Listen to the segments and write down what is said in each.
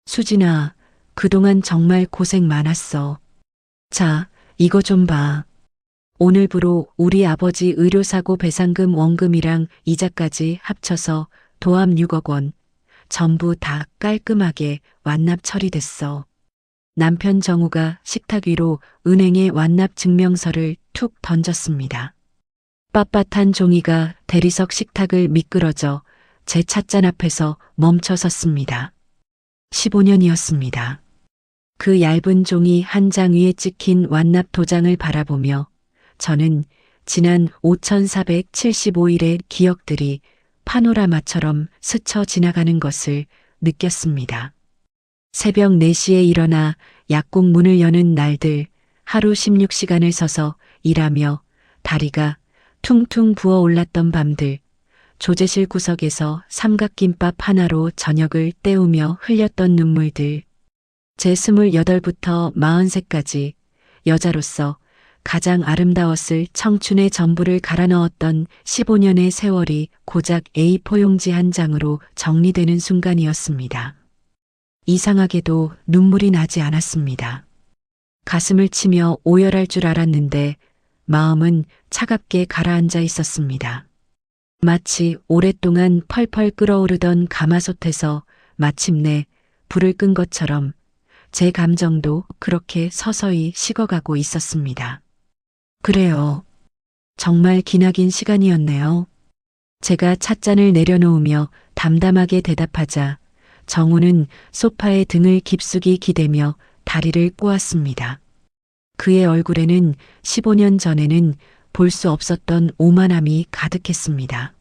수진아, 그동안 정말 고생 많았어. 자, 이거 좀 봐. 오늘부로 우리 아버지 의료사고 배상금 원금이랑 이자까지 합쳐서 도합 6억 원. 전부 다 깔끔하게 완납 처리됐어. 남편 정우가 식탁 위로 은행에 완납 증명서를 툭 던졌습니다. 빳빳한 종이가 대리석 식탁을 미끄러져 제 찻잔 앞에서 멈춰 섰습니다. 15년이었습니다. 그 얇은 종이 한 장 위에 찍힌 완납 도장을 바라보며 저는 지난 5475일의 기억들이 파노라마처럼 스쳐 지나가는 것을 느꼈습니다. 새벽 4시에 일어나 약국 문을 여는 날들, 하루 16시간을 서서 일하며 다리가 퉁퉁 부어올랐던 밤들, 조제실 구석에서 삼각김밥 하나로 저녁을 때우며 흘렸던 눈물들, 제 28부터 43까지 여자로서 가장 아름다웠을 청춘의 전부를 갈아 넣었던 15년의 세월이 고작 A4 용지 한 장으로 정리되는 순간이었습니다. 이상하게도 눈물이 나지 않았습니다. 가슴을 치며 오열할 줄 알았는데 마음은 차갑게 가라앉아 있었습니다. 마치 오랫동안 펄펄 끓어오르던 가마솥에서 마침내 불을 끈 것처럼 제 감정도 그렇게 서서히 식어가고 있었습니다. 그래요. 정말 기나긴 시간이었네요. 제가 찻잔을 내려놓으며 담담하게 대답하자 정우는 소파에 등을 깊숙이 기대며 다리를 꼬았습니다. 그의 얼굴에는 15년 전에는 볼 수 없었던 오만함이 가득했습니다.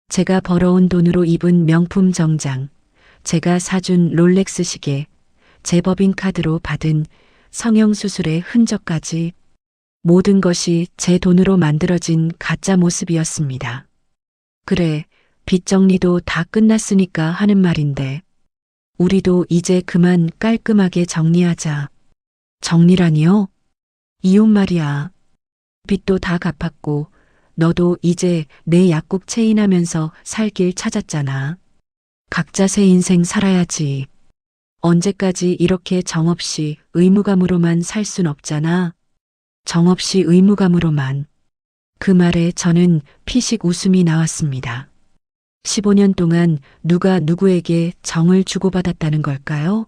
제가 벌어온 돈으로 입은 명품 정장, 제가 사준 롤렉스 시계, 제 법인카드로 받은 성형수술의 흔적까지 모든 것이 제 돈으로 만들어진 가짜 모습이었습니다. 그래, 빚 정리도 다 끝났으니까 하는 말인데 우리도 이제 그만 깔끔하게 정리하자. 정리라니요? 이혼 말이야. 빚도 다 갚았고 너도 이제 내 약국 체인하면서 살 길 찾았잖아. 각자 새 인생 살아야지. 언제까지 이렇게 정없이 의무감으로만 살 순 없잖아. 정없이 의무감으로만. 그 말에 저는 피식 웃음이 나왔습니다. 15년 동안 누가 누구에게 정을 주고받았다는 걸까요?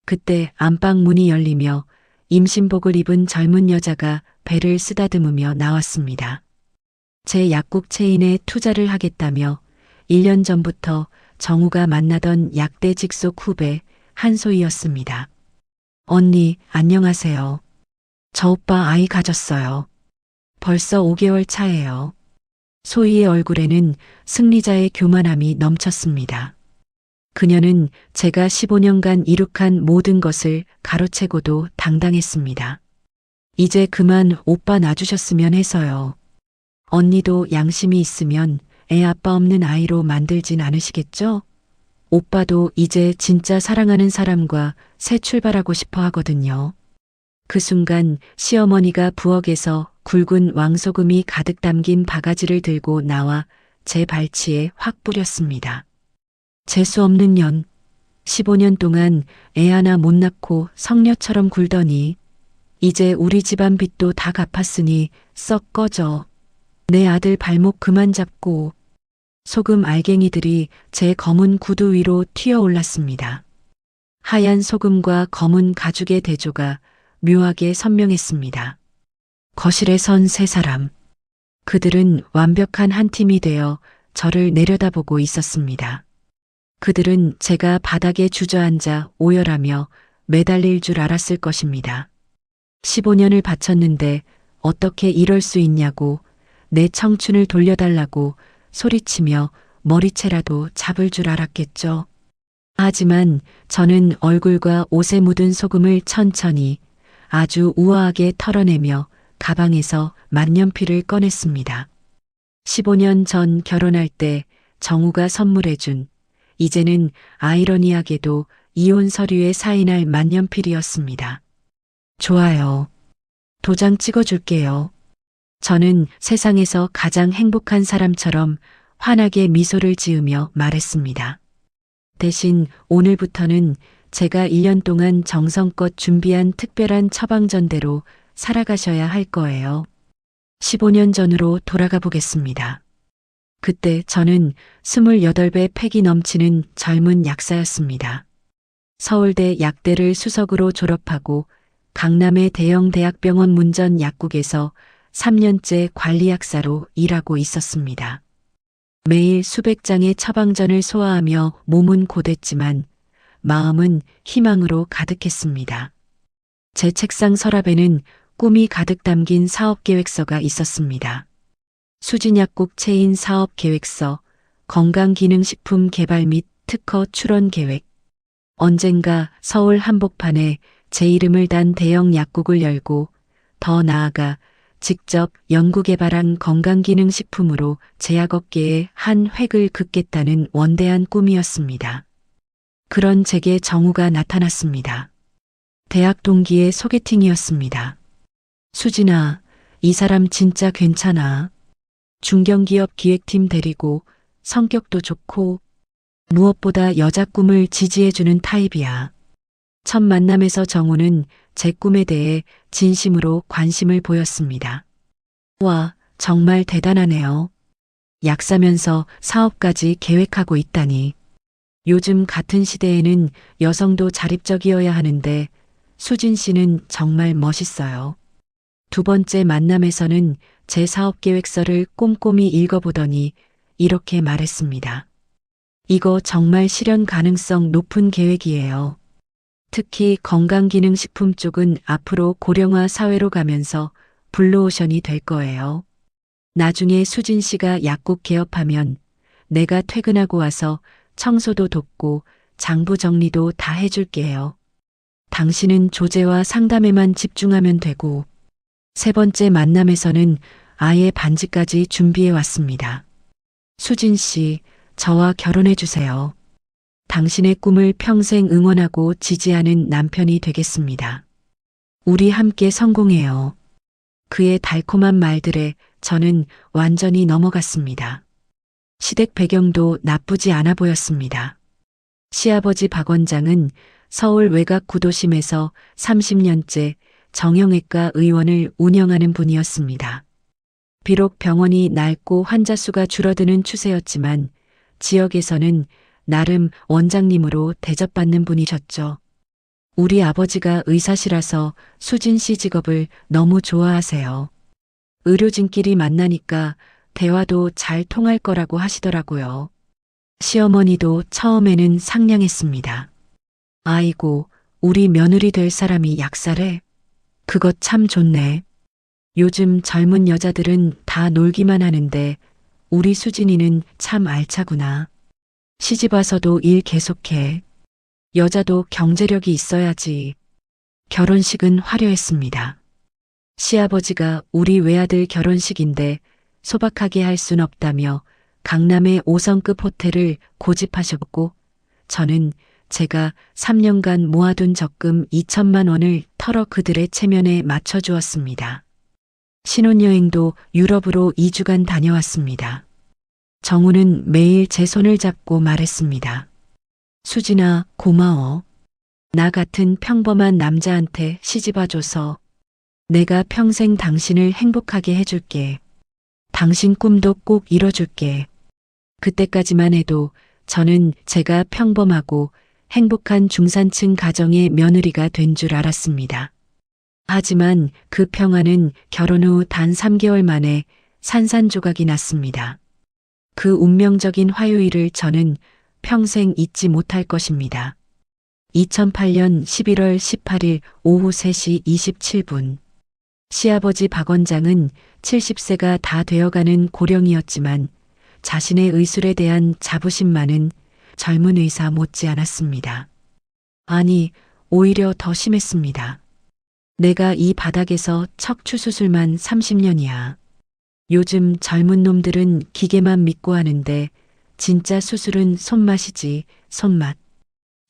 그때 안방 문이 열리며 임신복을 입은 젊은 여자가 배를 쓰다듬으며 나왔습니다. 제 약국 체인에 투자를 하겠다며 1년 전부터 정우가 만나던 약대 직속 후배 한소희였습니다. 언니, 안녕하세요. 저 오빠 아이 가졌어요. 벌써 5개월 차예요. 소희의 얼굴에는 승리자의 교만함이 넘쳤습니다. 그녀는 제가 15년간 이룩한 모든 것을 가로채고도 당당했습니다. 이제 그만 오빠 놔주셨으면 해서요. 언니도 양심이 있으면 애 아빠 없는 아이로 만들진 않으시겠죠? 오빠도 이제 진짜 사랑하는 사람과 새 출발하고 싶어 하거든요. 그 순간 시어머니가 부엌에서 굵은 왕소금이 가득 담긴 바가지를 들고 나와 제 발치에 확 뿌렸습니다. 재수 없는 년, 15년 동안 애 하나 못 낳고 성녀처럼 굴더니 이제 우리 집안 빚도 다 갚았으니 썩 꺼져. 내 아들 발목 그만 잡고. 소금 알갱이들이 제 검은 구두 위로 튀어올랐습니다. 하얀 소금과 검은 가죽의 대조가 묘하게 선명했습니다. 거실에 선 세 사람. 그들은 완벽한 한 팀이 되어 저를 내려다보고 있었습니다. 그들은 제가 바닥에 주저앉아 오열하며 매달릴 줄 알았을 것입니다. 15년을 바쳤는데 어떻게 이럴 수 있냐고, 내 청춘을 돌려달라고 소리치며 머리채라도 잡을 줄 알았겠죠. 하지만 저는 얼굴과 옷에 묻은 소금을 천천히 아주 우아하게 털어내며 가방에서 만년필을 꺼냈습니다. 15년 전 결혼할 때 정우가 선물해준, 이제는 아이러니하게도 이혼 서류에 사인할 만년필이었습니다. 좋아요. 도장 찍어줄게요. 저는 세상에서 가장 행복한 사람처럼 환하게 미소를 지으며 말했습니다. 대신 오늘부터는 제가 1년 동안 정성껏 준비한 특별한 처방전대로 살아가셔야 할 거예요. 15년 전으로 돌아가 보겠습니다. 그때 저는 28배 패기 넘치는 젊은 약사였습니다. 서울대 약대를 수석으로 졸업하고 강남의 대형 대학병원 문전 약국에서 3년째 관리약사로 일하고 있었습니다. 매일 수백 장의 처방전을 소화하며 몸은 고됐지만 마음은 희망으로 가득했습니다. 제 책상 서랍에는 꿈이 가득 담긴 사업계획서가 있었습니다. 수진약국 체인 사업계획서, 건강기능식품 개발 및 특허 출원 계획. 언젠가 서울 한복판에 제 이름을 단 대형 약국을 열고 더 나아가 직접 연구개발한 건강기능식품으로 제약업계에 한 획을 긋겠다는 원대한 꿈이었습니다. 그런 제게 정우가 나타났습니다. 대학 동기의 소개팅이었습니다. 수진아, 이 사람 진짜 괜찮아. 중견기업 기획팀 데리고 성격도 좋고 무엇보다 여자 꿈을 지지해주는 타입이야. 첫 만남에서 정우는 제 꿈에 대해 진심으로 관심을 보였습니다. 와, 정말 대단하네요. 약사면서 사업까지 계획하고 있다니. 요즘 같은 시대에는 여성도 자립적이어야 하는데 수진 씨는 정말 멋있어요. 두 번째 만남에서는 제 사업 계획서를 꼼꼼히 읽어보더니 이렇게 말했습니다. 이거 정말 실현 가능성 높은 계획이에요. 특히 건강기능식품 쪽은 앞으로 고령화 사회로 가면서 블루오션이 될 거예요. 나중에 수진 씨가 약국 개업하면 내가 퇴근하고 와서 청소도 돕고 장부 정리도 다 해줄게요. 당신은 조제와 상담에만 집중하면 되고. 세 번째 만남에서는 아예 반지까지 준비해 왔습니다. 수진 씨, 저와 결혼해 주세요. 당신의 꿈을 평생 응원하고 지지하는 남편이 되겠습니다. 우리 함께 성공해요. 그의 달콤한 말들에 저는 완전히 넘어갔습니다. 시댁 배경도 나쁘지 않아 보였습니다. 시아버지 박 원장은 서울 외곽 구도심에서 30년째 정형외과 의원을 운영하는 분이었습니다. 비록 병원이 낡고 환자 수가 줄어드는 추세였지만 지역에서는 나름 원장님으로 대접받는 분이셨죠. 우리 아버지가 의사시라서 수진 씨 직업을 너무 좋아하세요. 의료진끼리 만나니까 대화도 잘 통할 거라고 하시더라고요. 시어머니도 처음에는 상냥했습니다. 아이고, 우리 며느리 될 사람이 약사래? 그것 참 좋네. 요즘 젊은 여자들은 다 놀기만 하는데 우리 수진이는 참 알차구나. 시집 와서도 일 계속해. 여자도 경제력이 있어야지. 결혼식은 화려했습니다. 시아버지가 우리 외아들 결혼식인데 소박하게 할 순 없다며 강남의 5성급 호텔을 고집하셨고 저는 제가 3년간 모아둔 적금 2천만 원을 털어 그들의 체면에 맞춰주었습니다. 신혼여행도 유럽으로 2주간 다녀왔습니다. 정우는 매일 제 손을 잡고 말했습니다. 수진아, 고마워. 나 같은 평범한 남자한테 시집와줘서 내가 평생 당신을 행복하게 해줄게. 당신 꿈도 꼭 이뤄줄게. 그때까지만 해도 저는 제가 평범하고 행복한 중산층 가정의 며느리가 된 줄 알았습니다. 하지만 그 평화는 결혼 후 단 3개월 만에 산산조각이 났습니다. 그 운명적인 화요일을 저는 평생 잊지 못할 것입니다. 2008년 11월 18일 오후 3시 27분. 시아버지 박 원장은 70세가 다 되어가는 고령이었지만 자신의 의술에 대한 자부심만은 젊은 의사 못지않았습니다. 아니, 오히려 더 심했습니다. 내가 이 바닥에서 척추 수술만 30년이야. 요즘 젊은 놈들은 기계만 믿고 하는데 진짜 수술은 손맛이지, 손맛.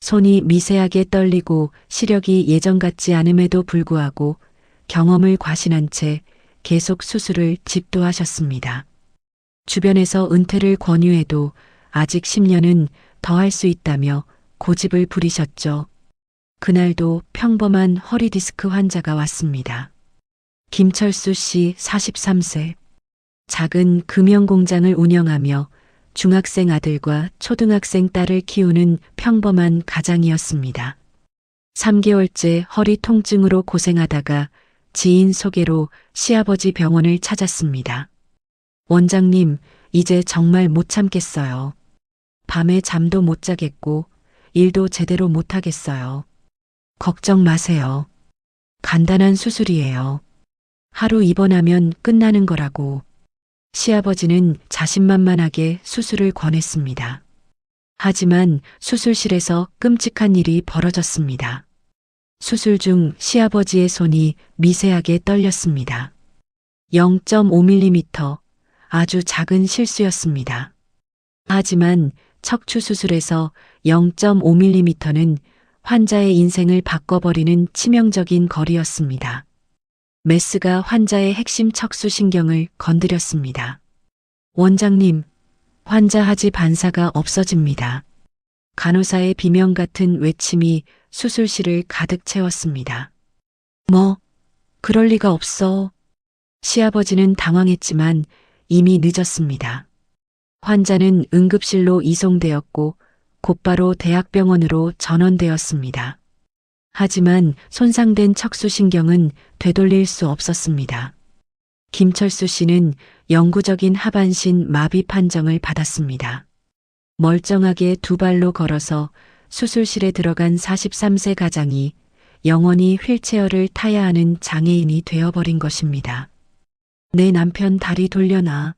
손이 미세하게 떨리고 시력이 예전 같지 않음에도 불구하고 경험을 과신한 채 계속 수술을 집도하셨습니다. 주변에서 은퇴를 권유해도 아직 10년은 더 할 수 있다며 고집을 부리셨죠. 그날도 평범한 허리 디스크 환자가 왔습니다. 김철수 씨 43세. 작은 금형 공장을 운영하며 중학생 아들과 초등학생 딸을 키우는 평범한 가장이었습니다. 3개월째 허리 통증으로 고생하다가 지인 소개로 시아버지 병원을 찾았습니다. 원장님, 이제 정말 못 참겠어요. 밤에 잠도 못 자겠고 일도 제대로 못 하겠어요. 걱정 마세요. 간단한 수술이에요. 하루 입원하면 끝나는 거라고. 시아버지는 자신만만하게 수술을 권했습니다. 하지만 수술실에서 끔찍한 일이 벌어졌습니다. 수술 중 시아버지의 손이 미세하게 떨렸습니다. 0.5mm, 아주 작은 실수였습니다. 하지만 척추 수술에서 0.5mm는 환자의 인생을 바꿔버리는 치명적인 거리였습니다. 메스가 환자의 핵심 척수신경을 건드렸습니다. 원장님, 환자 하지 반사가 없어집니다. 간호사의 비명 같은 외침이 수술실을 가득 채웠습니다. 뭐, 그럴 리가 없어. 시아버지는 당황했지만 이미 늦었습니다. 환자는 응급실로 이송되었고 곧바로 대학병원으로 전원되었습니다. 하지만 손상된 척수신경은 되돌릴 수 없었습니다. 김철수 씨는 영구적인 하반신 마비 판정을 받았습니다. 멀쩡하게 두 발로 걸어서 수술실에 들어간 43세 가장이 영원히 휠체어를 타야 하는 장애인이 되어버린 것입니다. 내 남편 다리 돌려놔.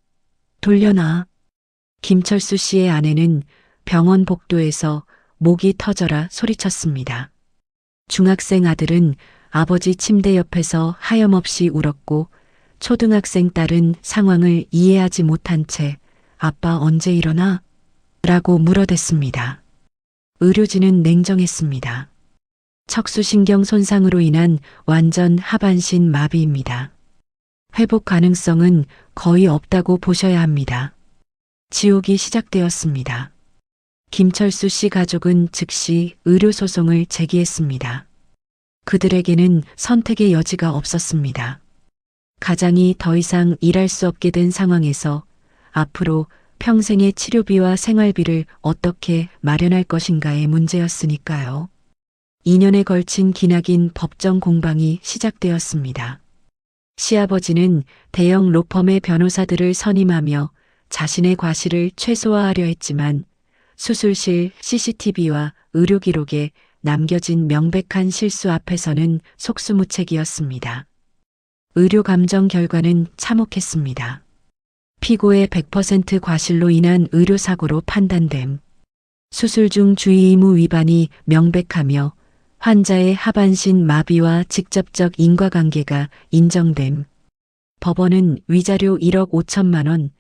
돌려놔. 김철수 씨의 아내는 병원 복도에서 목이 터져라 소리쳤습니다. 중학생 아들은 아버지 침대 옆에서 하염없이 울었고 초등학생 딸은 상황을 이해하지 못한 채 아빠 언제 일어나? 라고 물어댔습니다. 의료진은 냉정했습니다. 척수신경 손상으로 인한 완전 하반신 마비입니다. 회복 가능성은 거의 없다고 보셔야 합니다. 지옥이 시작되었습니다. 김철수 씨 가족은 즉시 의료소송을 제기했습니다. 그들에게는 선택의 여지가 없었습니다. 가장이 더 이상 일할 수 없게 된 상황에서 앞으로 평생의 치료비와 생활비를 어떻게 마련할 것인가의 문제였으니까요. 2년에 걸친 기나긴 법정 공방이 시작되었습니다. 시아버지는 대형 로펌의 변호사들을 선임하며 자신의 과실을 최소화하려 했지만 수술실 CCTV와 의료 기록에 남겨진 명백한 실수 앞에서는 속수무책이었습니다. 의료 감정 결과는 참혹했습니다. 피고의 100% 과실로 인한 의료사고로 판단됨. 수술 중 주의 의무 위반이 명백하며 환자의 하반신 마비와 직접적 인과관계가 인정됨. 법원은 위자료 1억 5천만 원,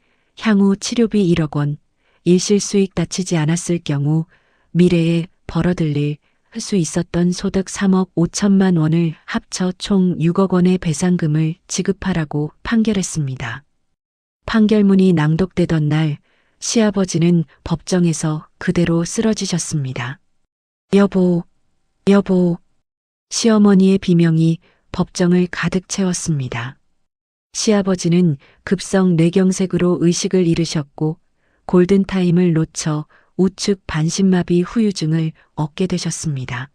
향후 치료비 1억 원, 일실수익 다치지 않았을 경우 미래에 벌어들릴 수 있었던 소득 3억 5천만 원을 합쳐 총 6억 원의 배상금을 지급하라고 판결했습니다. 판결문이 낭독되던 날 시아버지는 법정에서 그대로 쓰러지셨습니다. 여보, 여보. 시어머니의 비명이 법정을 가득 채웠습니다. 시아버지는 급성 뇌경색으로 의식을 잃으셨고 골든타임을 놓쳐 우측 반신마비 후유증을 얻게 되셨습니다.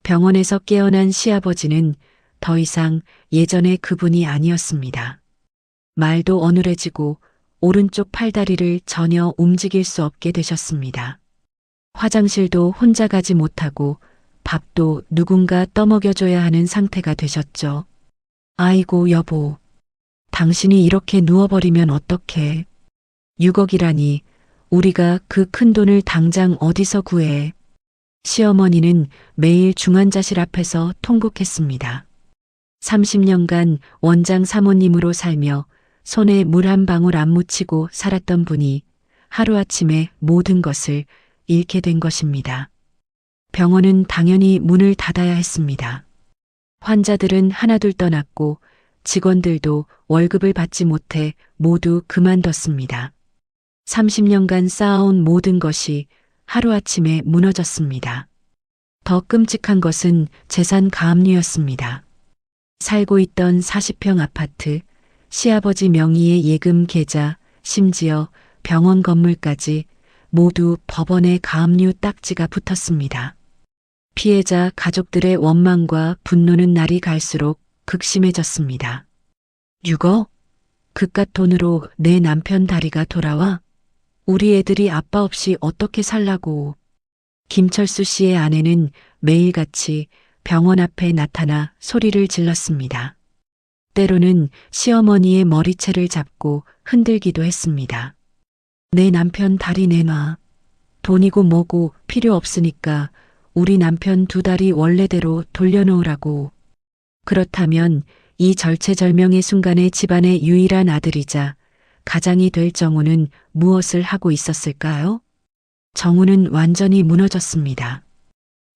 병원에서 깨어난 시아버지는 더 이상 예전의 그분이 아니었습니다. 말도 어눌해지고 오른쪽 팔다리를 전혀 움직일 수 없게 되셨습니다. 화장실도 혼자 가지 못하고 밥도 누군가 떠먹여줘야 하는 상태가 되셨죠. 아이고 여보, 당신이 이렇게 누워버리면 어떡해. 6억이라니 우리가 그 큰 돈을 당장 어디서 구해. 시어머니는 매일 중환자실 앞에서 통곡했습니다. 30년간 원장 사모님으로 살며 손에 물 한 방울 안 묻히고 살았던 분이 하루아침에 모든 것을 잃게 된 것입니다. 병원은 당연히 문을 닫아야 했습니다. 환자들은 하나둘 떠났고 직원들도 월급을 받지 못해 모두 그만뒀습니다. 30년간 쌓아온 모든 것이 하루아침에 무너졌습니다. 더 끔찍한 것은 재산 가압류였습니다. 살고 있던 40평 아파트, 시아버지 명의의 예금 계좌, 심지어 병원 건물까지 모두 법원의 가압류 딱지가 붙었습니다. 피해자 가족들의 원망과 분노는 날이 갈수록 극심해졌습니다. 6억? 그깟 돈으로 내 남편 다리가 돌아와? 우리 애들이 아빠 없이 어떻게 살라고. 김철수 씨의 아내는 매일같이 병원 앞에 나타나 소리를 질렀습니다. 때로는 시어머니의 머리채를 잡고 흔들기도 했습니다. 내 남편 다리 내놔. 돈이고 뭐고 필요 없으니까 우리 남편 두 다리 원래대로 돌려놓으라고. 그렇다면 이 절체절명의 순간에 집안의 유일한 아들이자 가장이 될 정우는 무엇을 하고 있었을까요? 정우는 완전히 무너졌습니다.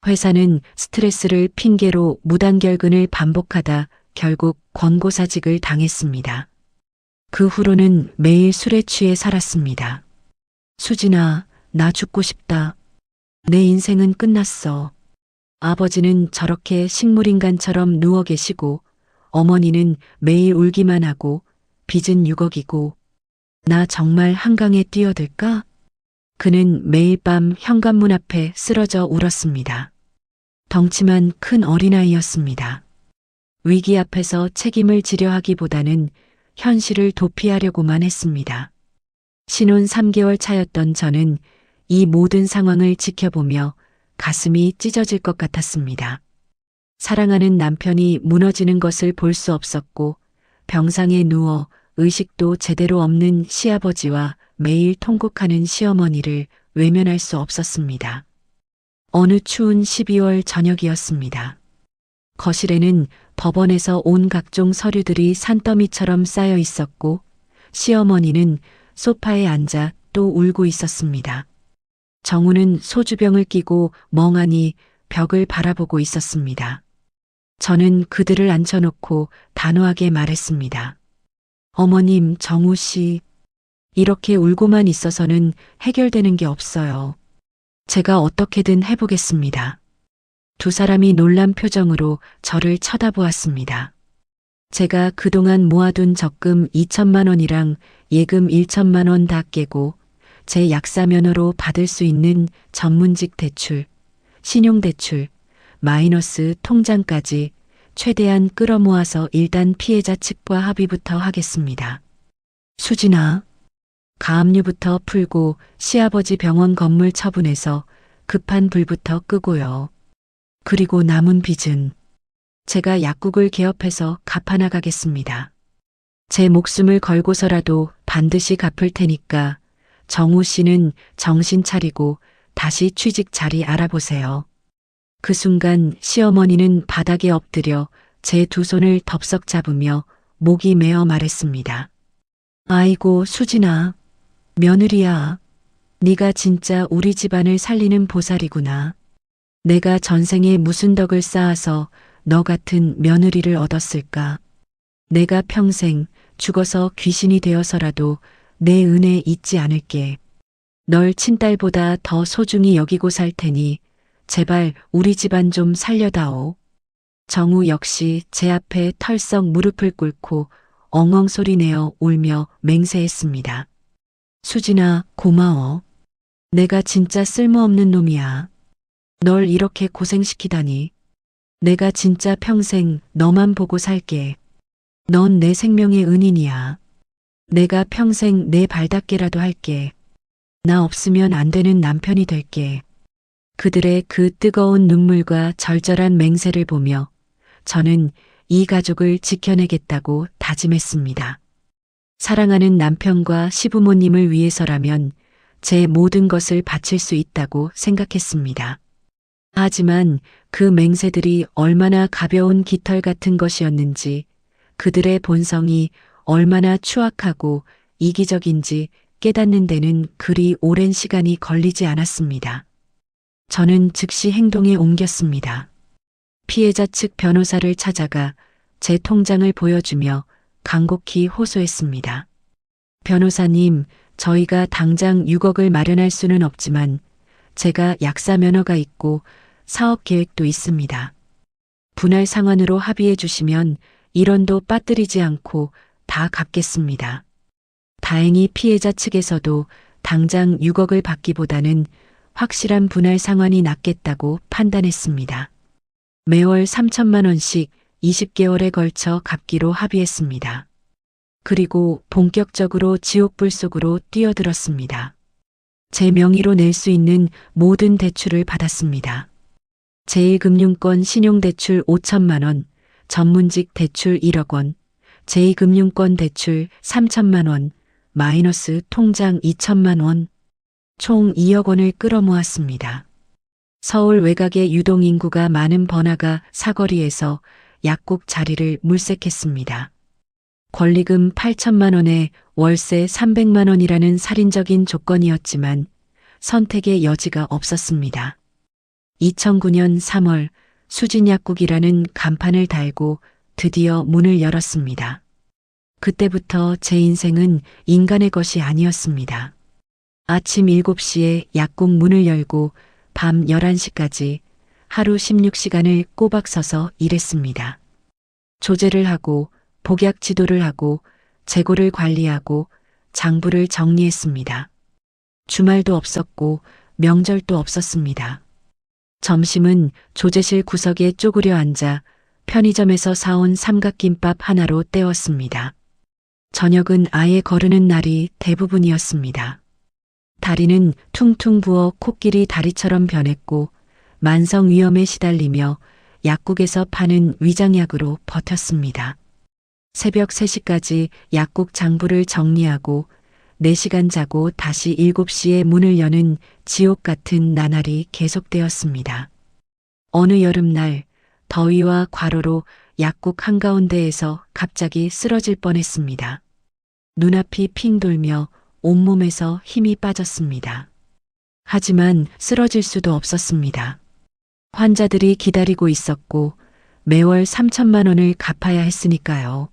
회사는 스트레스를 핑계로 무단결근을 반복하다 결국 권고사직을 당했습니다. 그 후로는 매일 술에 취해 살았습니다. 수진아, 나 죽고 싶다. 내 인생은 끝났어. 아버지는 저렇게 식물인간처럼 누워 계시고 어머니는 매일 울기만 하고 빚은 6억이고 나 정말 한강에 뛰어들까? 그는 매일 밤 현관문 앞에 쓰러져 울었습니다. 덩치만 큰 어린아이였습니다. 위기 앞에서 책임을 지려 하기보다는 현실을 도피하려고만 했습니다. 신혼 3개월 차였던 저는 이 모든 상황을 지켜보며 가슴이 찢어질 것 같았습니다. 사랑하는 남편이 무너지는 것을 볼 수 없었고 병상에 누워 의식도 제대로 없는 시아버지와 매일 통곡하는 시어머니를 외면할 수 없었습니다. 어느 추운 12월 저녁이었습니다. 거실에는 법원에서 온 각종 서류들이 산더미처럼 쌓여 있었고 시어머니는 소파에 앉아 또 울고 있었습니다. 정우는 소주병을 끼고 멍하니 벽을 바라보고 있었습니다. 저는 그들을 앉혀놓고 단호하게 말했습니다. 어머님, 정우 씨, 이렇게 울고만 있어서는 해결되는 게 없어요. 제가 어떻게든 해보겠습니다. 두 사람이 놀란 표정으로 저를 쳐다보았습니다. 제가 그동안 모아둔 적금 2천만 원이랑 예금 1천만 원 다 깨고 제 약사면허로 받을 수 있는 전문직 대출, 신용대출, 마이너스 통장까지 최대한 끌어모아서 일단 피해자 측과 합의부터 하겠습니다. 수진아, 가압류부터 풀고 시아버지 병원 건물 처분해서 급한 불부터 끄고요. 그리고 남은 빚은 제가 약국을 개업해서 갚아나가겠습니다. 제 목숨을 걸고서라도 반드시 갚을 테니까 정우 씨는 정신 차리고 다시 취직 자리 알아보세요. 그 순간 시어머니는 바닥에 엎드려 제 두 손을 덥석 잡으며 목이 메어 말했습니다. 아이고 수진아, 며느리야. 네가 진짜 우리 집안을 살리는 보살이구나. 내가 전생에 무슨 덕을 쌓아서 너 같은 며느리를 얻었을까. 내가 평생 죽어서 귀신이 되어서라도 내 은혜 잊지 않을게. 널 친딸보다 더 소중히 여기고 살 테니 제발 우리 집안 좀 살려다오. 정우 역시 제 앞에 털썩 무릎을 꿇고 엉엉 소리내어 울며 맹세했습니다. 수진아, 고마워. 내가 진짜 쓸모없는 놈이야. 널 이렇게 고생시키다니. 내가 진짜 평생 너만 보고 살게. 넌 내 생명의 은인이야. 내가 평생 내 발닦개라도 할게. 나 없으면 안 되는 남편이 될게. 그들의 그 뜨거운 눈물과 절절한 맹세를 보며 저는 이 가족을 지켜내겠다고 다짐했습니다. 사랑하는 남편과 시부모님을 위해서라면 제 모든 것을 바칠 수 있다고 생각했습니다. 하지만 그 맹세들이 얼마나 가벼운 깃털 같은 것이었는지, 그들의 본성이 얼마나 추악하고 이기적인지 깨닫는 데는 그리 오랜 시간이 걸리지 않았습니다. 저는 즉시 행동에 옮겼습니다. 피해자 측 변호사를 찾아가 제 통장을 보여주며 간곡히 호소했습니다. 변호사님, 저희가 당장 6억을 마련할 수는 없지만 제가 약사 면허가 있고 사업 계획도 있습니다. 분할 상환으로 합의해 주시면 1원도 빠뜨리지 않고 다 갚겠습니다. 다행히 피해자 측에서도 당장 6억을 받기보다는 확실한 분할 상환이 낫겠다고 판단했습니다. 매월 3천만 원씩 20개월에 걸쳐 갚기로 합의했습니다. 그리고 본격적으로 지옥불 속으로 뛰어들었습니다. 제 명의로 낼 수 있는 모든 대출을 받았습니다. 제1금융권 신용대출 5천만 원, 전문직 대출 1억 원, 제2금융권 대출 3천만 원, 마이너스 통장 2천만 원, 총 2억 원을 끌어모았습니다. 서울 외곽의 유동인구가 많은 번화가 사거리에서 약국 자리를 물색했습니다. 권리금 8천만 원에 월세 300만 원이라는 살인적인 조건이었지만 선택의 여지가 없었습니다. 2009년 3월 수진약국이라는 간판을 달고 드디어 문을 열었습니다. 그때부터 제 인생은 인간의 것이 아니었습니다. 아침 7시에 약국 문을 열고 밤 11시까지 하루 16시간을 꼬박 서서 일했습니다. 조제를 하고 복약 지도를 하고 재고를 관리하고 장부를 정리했습니다. 주말도 없었고 명절도 없었습니다. 점심은 조제실 구석에 쪼그려 앉아 편의점에서 사온 삼각김밥 하나로 때웠습니다. 저녁은 아예 거르는 날이 대부분이었습니다. 다리는 퉁퉁 부어 코끼리 다리처럼 변했고 만성 위염에 시달리며 약국에서 파는 위장약으로 버텼습니다. 새벽 3시까지 약국 장부를 정리하고 4시간 자고 다시 7시에 문을 여는 지옥 같은 나날이 계속되었습니다. 어느 여름날 더위와 과로로 약국 한가운데에서 갑자기 쓰러질 뻔했습니다. 눈앞이 핑 돌며 온몸에서 힘이 빠졌습니다. 하지만 쓰러질 수도 없었습니다. 환자들이 기다리고 있었고 매월 3천만 원을 갚아야 했으니까요.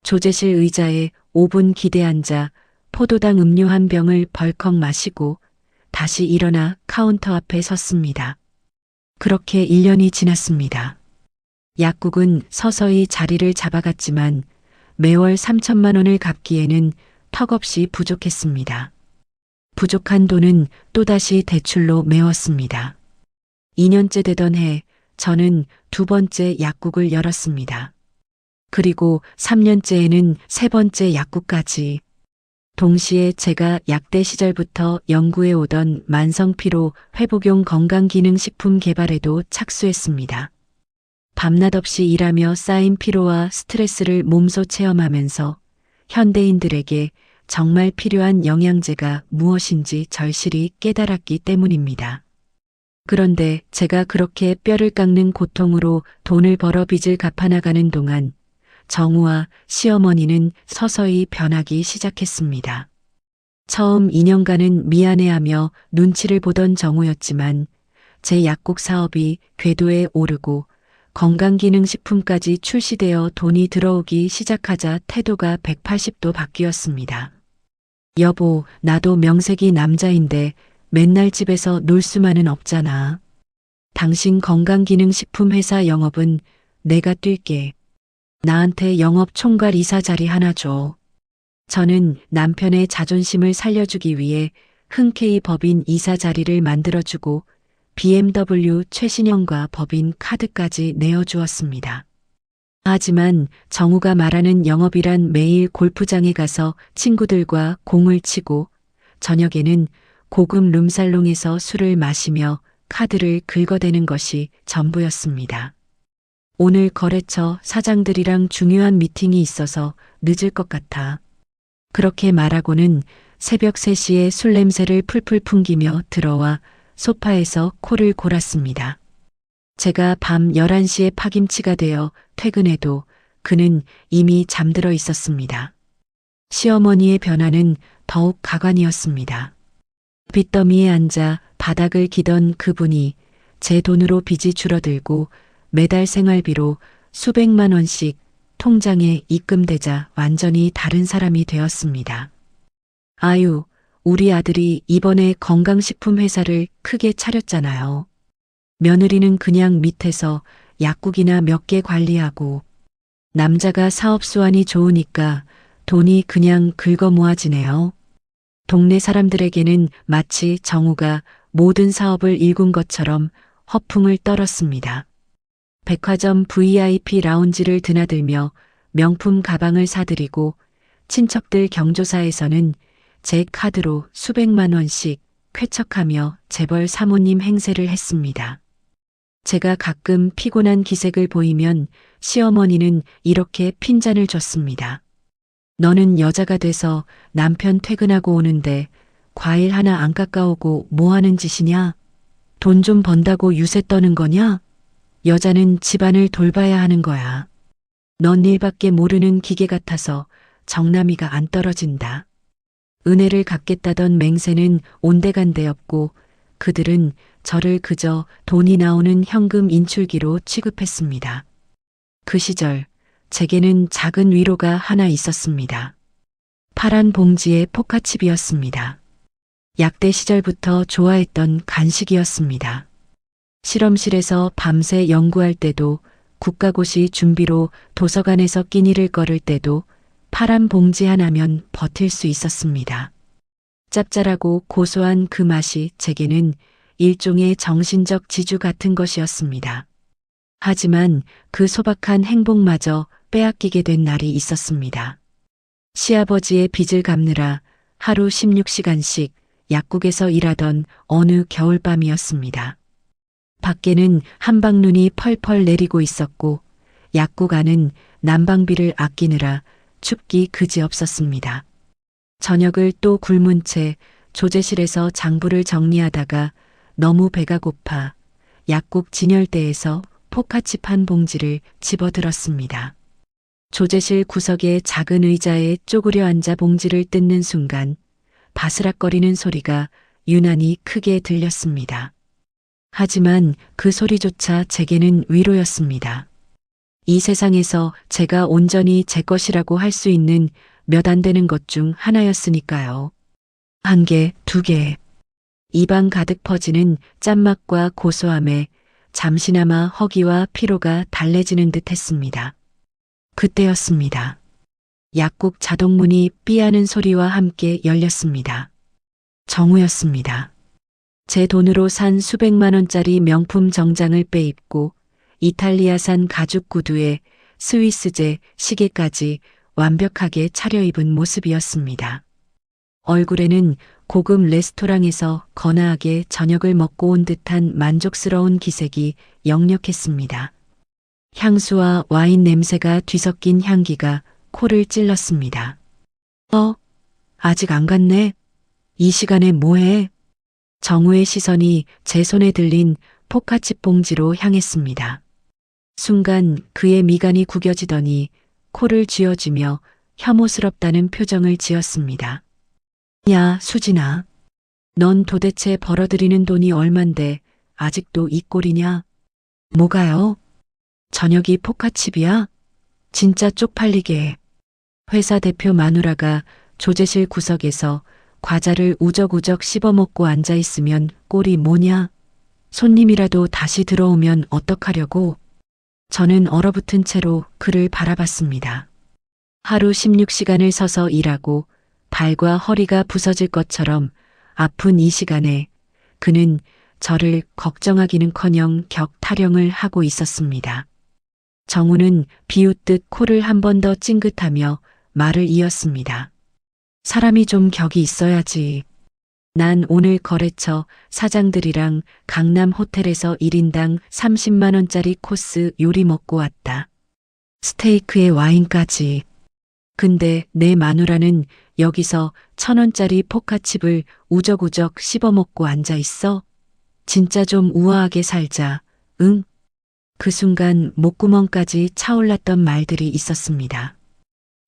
조제실 의자에 5분 기대 앉아 포도당 음료 한 병을 벌컥 마시고 다시 일어나 카운터 앞에 섰습니다. 그렇게 1년이 지났습니다. 약국은 서서히 자리를 잡아갔지만 매월 3천만 원을 갚기에는 턱없이 부족했습니다. 부족한 돈은 또다시 대출로 메웠습니다. 2년째 되던 해 저는 두 번째 약국을 열었습니다. 그리고 3년째에는 세 번째 약국까지. 동시에 제가 약대 시절부터 연구해 오던 만성피로 회복용 건강기능식품 개발에도 착수했습니다. 밤낮 없이 일하며 쌓인 피로와 스트레스를 몸소 체험하면서 현대인들에게 정말 필요한 영양제가 무엇인지 절실히 깨달았기 때문입니다. 그런데 제가 그렇게 뼈를 깎는 고통으로 돈을 벌어 빚을 갚아나가는 동안 정우와 시어머니는 서서히 변하기 시작했습니다. 처음 2년간은 미안해하며 눈치를 보던 정우였지만 제 약국 사업이 궤도에 오르고 건강기능식품까지 출시되어 돈이 들어오기 시작하자 태도가 180도 바뀌었습니다. 여보, 나도 명색이 남자인데 맨날 집에서 놀 수만은 없잖아. 당신 건강기능식품 회사 영업은 내가 뛸게. 나한테 영업 총괄 이사 자리 하나 줘. 저는 남편의 자존심을 살려주기 위해 흔쾌히 법인 이사 자리를 만들어주고 BMW 최신형과 법인 카드까지 내어주었습니다. 하지만 정우가 말하는 영업이란 매일 골프장에 가서 친구들과 공을 치고 저녁에는 고급 룸살롱에서 술을 마시며 카드를 긁어대는 것이 전부였습니다. 오늘 거래처 사장들이랑 중요한 미팅이 있어서 늦을 것 같아. 그렇게 말하고는 새벽 3시에 술 냄새를 풀풀 풍기며 들어와 소파에서 코를 골았습니다. 제가 밤 11시에 파김치가 되어 퇴근해도 그는 이미 잠들어 있었습니다. 시어머니의 변화는 더욱 가관이었습니다. 빚더미에 앉아 바닥을 기던 그분이 제 돈으로 빚이 줄어들고 매달 생활비로 수백만 원씩 통장에 입금되자 완전히 다른 사람이 되었습니다. 아유, 우리 아들이 이번에 건강식품 회사를 크게 차렸잖아요. 며느리는 그냥 밑에서 약국이나 몇 개 관리하고 남자가 사업 수완이 좋으니까 돈이 그냥 긁어 모아지네요. 동네 사람들에게는 마치 정우가 모든 사업을 일군 것처럼 허풍을 떨었습니다. 백화점 VIP 라운지를 드나들며 명품 가방을 사들이고 친척들 경조사에서는 제 카드로 수백만 원씩 쾌척하며 재벌 사모님 행세를 했습니다. 제가 가끔 피곤한 기색을 보이면 시어머니는 이렇게 핀잔을 줬습니다. 너는 여자가 돼서 남편 퇴근하고 오는데 과일 하나 안 깎아오고 뭐 하는 짓이냐? 돈 좀 번다고 유세 떠는 거냐? 여자는 집안을 돌봐야 하는 거야. 넌 일밖에 모르는 기계 같아서 정남이가 안 떨어진다. 은혜를 갚겠다던 맹세는 온데간데 없고 그들은 저를 그저 돈이 나오는 현금 인출기로 취급했습니다. 그 시절 제게는 작은 위로가 하나 있었습니다. 파란 봉지의 포카칩이었습니다. 약대 시절부터 좋아했던 간식이었습니다. 실험실에서 밤새 연구할 때도 국가고시 준비로 도서관에서 끼니를 거를 때도 파란 봉지 하나면 버틸 수 있었습니다. 짭짤하고 고소한 그 맛이 제게는 일종의 정신적 지주 같은 것이었습니다. 하지만 그 소박한 행복마저 빼앗기게 된 날이 있었습니다. 시아버지의 빚을 갚느라 하루 16시간씩 약국에서 일하던 어느 겨울밤이었습니다. 밖에는 한방눈이 펄펄 내리고 있었고 약국 안은 난방비를 아끼느라 춥기 그지없었습니다. 저녁을 또 굶은 채 조제실에서 장부를 정리하다가 너무 배가 고파 약국 진열대에서 포카칩 한 봉지를 집어들었습니다. 조제실 구석의 작은 의자에 쪼그려 앉아 봉지를 뜯는 순간 바스락거리는 소리가 유난히 크게 들렸습니다. 하지만 그 소리조차 제게는 위로였습니다. 이 세상에서 제가 온전히 제 것이라고 할 수 있는 몇 안 되는 것 중 하나였으니까요. 한 개, 두 개. 입안 가득 퍼지는 짠맛과 고소함에 잠시나마 허기와 피로가 달래지는 듯 했습니다. 그때였습니다. 약국 자동문이 삐하는 소리와 함께 열렸습니다. 정우였습니다. 제 돈으로 산 수백만 원짜리 명품 정장을 빼입고 이탈리아산 가죽 구두에 스위스제 시계까지 완벽하게 차려입은 모습이었습니다. 얼굴에는 고급 레스토랑에서 거나하게 저녁을 먹고 온 듯한 만족스러운 기색이 역력했습니다. 향수와 와인 냄새가 뒤섞인 향기가 코를 찔렀습니다. 아직 안 갔네? 이 시간에 뭐해? 정우의 시선이 제 손에 들린 포카칩 봉지로 향했습니다. 순간 그의 미간이 구겨지더니 코를 쥐어쥐며 혐오스럽다는 표정을 지었습니다. 야, 수진아. 넌 도대체 벌어들이는 돈이 얼만데 아직도 이 꼴이냐? 뭐가요? 저녁이 포카칩이야? 진짜 쪽팔리게. 회사 대표 마누라가 조제실 구석에서 과자를 우적우적 씹어먹고 앉아있으면 꼴이 뭐냐? 손님이라도 다시 들어오면 어떡하려고? 저는 얼어붙은 채로 그를 바라봤습니다. 하루 16시간을 서서 일하고 발과 허리가 부서질 것처럼 아픈 이 시간에 그는 저를 걱정하기는커녕 격타령을 하고 있었습니다. 정우는 비웃듯 코를 한 번 더 찡긋하며 말을 이었습니다. 사람이 좀 격이 있어야지. 난 오늘 거래처 사장들이랑 강남 호텔에서 1인당 30만 원짜리 코스 요리 먹고 왔다. 스테이크에 와인까지. 근데 내 마누라는 여기서 1,000원짜리 포카칩을 우적우적 씹어먹고 앉아있어? 진짜 좀 우아하게 살자, 응? 그 순간 목구멍까지 차올랐던 말들이 있었습니다.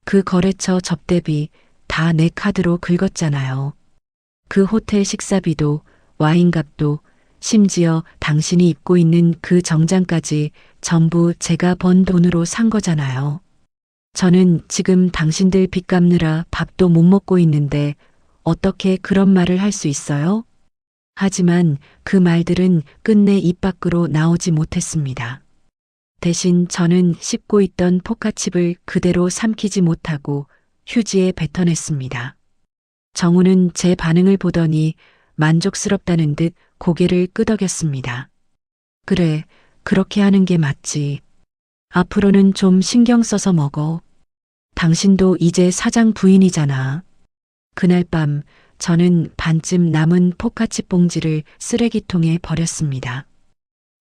그 거래처 접대비 다 내 카드로 긁었잖아요. 그 호텔 식사비도 와인값도 심지어 당신이 입고 있는 그 정장까지 전부 제가 번 돈으로 산 거잖아요. 저는 지금 당신들 빚 갚느라 밥도 못 먹고 있는데 어떻게 그런 말을 할 수 있어요? 하지만 그 말들은 끝내 입 밖으로 나오지 못했습니다. 대신 저는 씹고 있던 포카칩을 그대로 삼키지 못하고 휴지에 뱉어냈습니다. 정우는 제 반응을 보더니 만족스럽다는 듯 고개를 끄덕였습니다. 그래, 그렇게 하는 게 맞지. 앞으로는 좀 신경 써서 먹어. 당신도 이제 사장 부인이잖아. 그날 밤 저는 반쯤 남은 포카칩 봉지를 쓰레기통에 버렸습니다.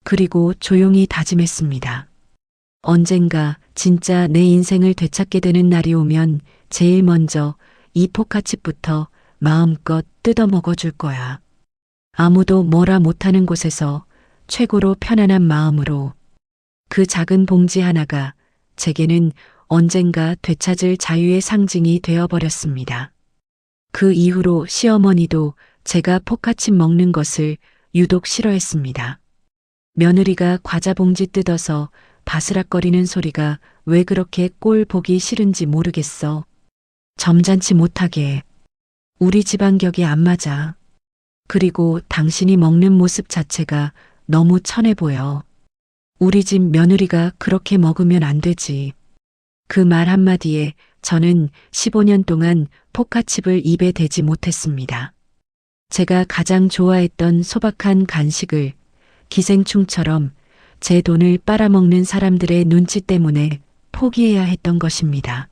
그리고 조용히 다짐했습니다. 언젠가 진짜 내 인생을 되찾게 되는 날이 오면 제일 먼저 이 포카칩부터 마음껏 뜯어 먹어줄 거야. 아무도 뭐라 못하는 곳에서 최고로 편안한 마음으로. 그 작은 봉지 하나가 제게는 언젠가 되찾을 자유의 상징이 되어버렸습니다. 그 이후로 시어머니도 제가 포카칩 먹는 것을 유독 싫어했습니다. 며느리가 과자 봉지 뜯어서 바스락거리는 소리가 왜 그렇게 꼴 보기 싫은지 모르겠어. 점잖지 못하게. 우리 집안 격이 안 맞아. 그리고 당신이 먹는 모습 자체가 너무 천해 보여. 우리 집 며느리가 그렇게 먹으면 안 되지. 그 말 한마디에 저는 15년 동안 포카칩을 입에 대지 못했습니다. 제가 가장 좋아했던 소박한 간식을 기생충처럼 제 돈을 빨아먹는 사람들의 눈치 때문에 포기해야 했던 것입니다.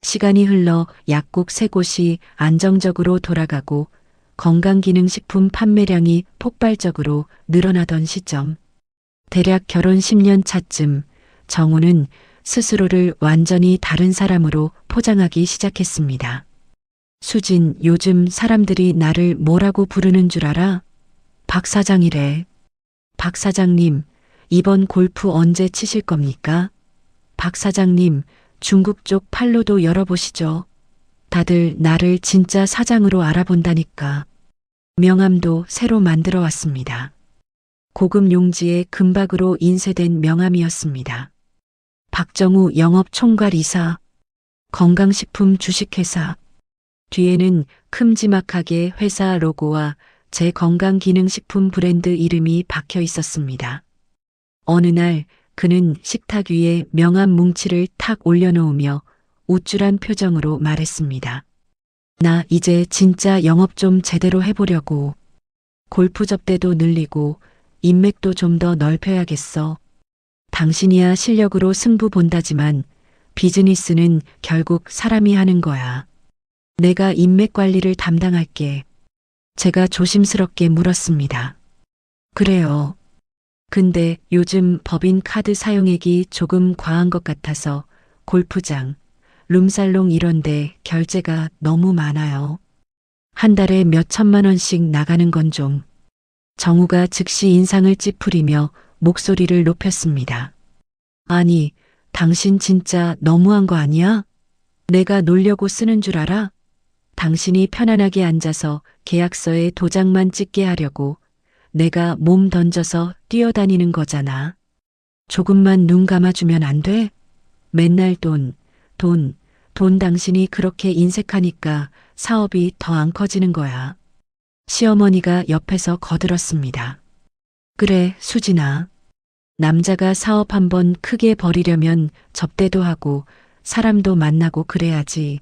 시간이 흘러 약국 3곳이 안정적으로 돌아가고 건강기능식품 판매량이 폭발적으로 늘어나던 시점. 대략 결혼 10년 차쯤 정우는 스스로를 완전히 다른 사람으로 포장하기 시작했습니다. 수진, 요즘 사람들이 나를 뭐라고 부르는 줄 알아? 박 사장이래. 박 사장님, 이번 골프 언제 치실 겁니까? 박 사장님, 중국 쪽 판로도 열어보시죠. 다들 나를 진짜 사장으로 알아본다니까. 명함도 새로 만들어 왔습니다. 고급 용지에 금박으로 인쇄된 명함이었습니다. 박정우 영업총괄이사, 건강식품 주식회사. 뒤에는 큼지막하게 회사 로고와 제 건강기능식품 브랜드 이름이 박혀 있었습니다. 어느 날 그는 식탁 위에 명함 뭉치를 탁 올려놓으며 우쭐한 표정으로 말했습니다. 나 이제 진짜 영업 좀 제대로 해보려고. 골프 접대도 늘리고 인맥도 좀 더 넓혀야겠어. 당신이야 실력으로 승부 본다지만 비즈니스는 결국 사람이 하는 거야. 내가 인맥 관리를 담당할게. 제가 조심스럽게 물었습니다. 그래요. 근데 요즘 법인 카드 사용액이 조금 과한 것 같아서 골프장, 룸살롱 이런데 결제가 너무 많아요. 한 달에 몇 천만 원씩 나가는 건 좀. 정우가 즉시 인상을 찌푸리며 목소리를 높였습니다. 아니, 당신 진짜 너무한 거 아니야? 내가 놀려고 쓰는 줄 알아? 당신이 편안하게 앉아서 계약서에 도장만 찍게 하려고 내가 몸 던져서 뛰어다니는 거잖아. 조금만 눈 감아주면 안 돼? 맨날 돈 당신이 그렇게 인색하니까 사업이 더 안 커지는 거야. 시어머니가 옆에서 거들었습니다. 그래, 수진아. 남자가 사업 한번 크게 벌이려면 접대도 하고 사람도 만나고 그래야지.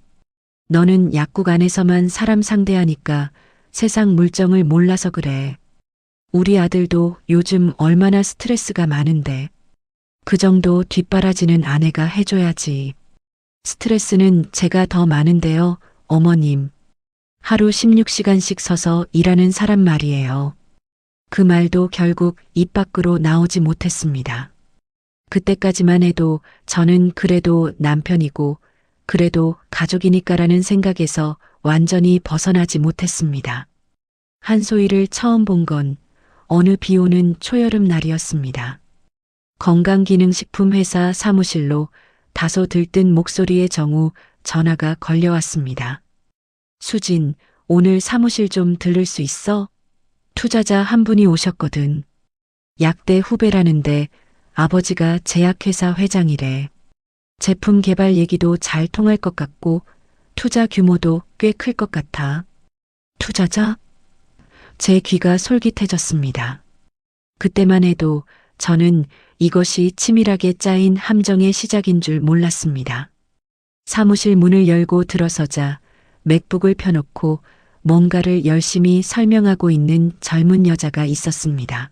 너는 약국 안에서만 사람 상대하니까 세상 물정을 몰라서 그래. 우리 아들도 요즘 얼마나 스트레스가 많은데. 그 정도 뒷바라지는 아내가 해줘야지. 스트레스는 제가 더 많은데요, 어머님. 하루 16시간씩 서서 일하는 사람 말이에요. 그 말도 결국 입 밖으로 나오지 못했습니다. 그때까지만 해도 저는 그래도 남편이고 그래도 가족이니까라는 생각에서 완전히 벗어나지 못했습니다. 한소희를 처음 본 건 어느 비 오는 초여름 날이었습니다. 건강기능식품 회사 사무실로 다소 들뜬 목소리의 정우 전화가 걸려왔습니다. 수진, 오늘 사무실 좀 들를 수 있어? 투자자 한 분이 오셨거든. 약대 후배라는데 아버지가 제약회사 회장이래. 제품 개발 얘기도 잘 통할 것 같고 투자 규모도 꽤 클 것 같아. 투자자? 제 귀가 솔깃해졌습니다. 그때만 해도 저는 이것이 치밀하게 짜인 함정의 시작인 줄 몰랐습니다. 사무실 문을 열고 들어서자 맥북을 펴놓고 뭔가를 열심히 설명하고 있는 젊은 여자가 있었습니다.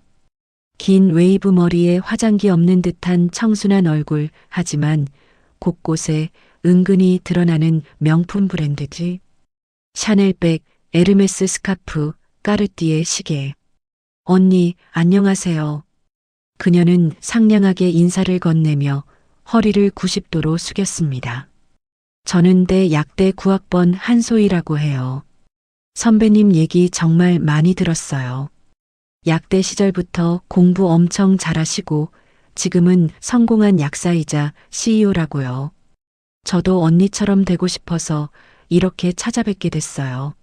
긴 웨이브 머리에 화장기 없는 듯한 청순한 얼굴, 하지만 곳곳에 은근히 드러나는 명품 브랜드지. 샤넬백, 에르메스 스카프, 까르띠에 시계. 언니, 안녕하세요. 그녀는 상냥하게 인사를 건네며 허리를 90도로 숙였습니다. 저는 약대 9학번 한소희라고 해요. 선배님 얘기 정말 많이 들었어요. 약대 시절부터 공부 엄청 잘하시고 지금은 성공한 약사이자 CEO라고요. 저도 언니처럼 되고 싶어서 이렇게 찾아뵙게 됐어요.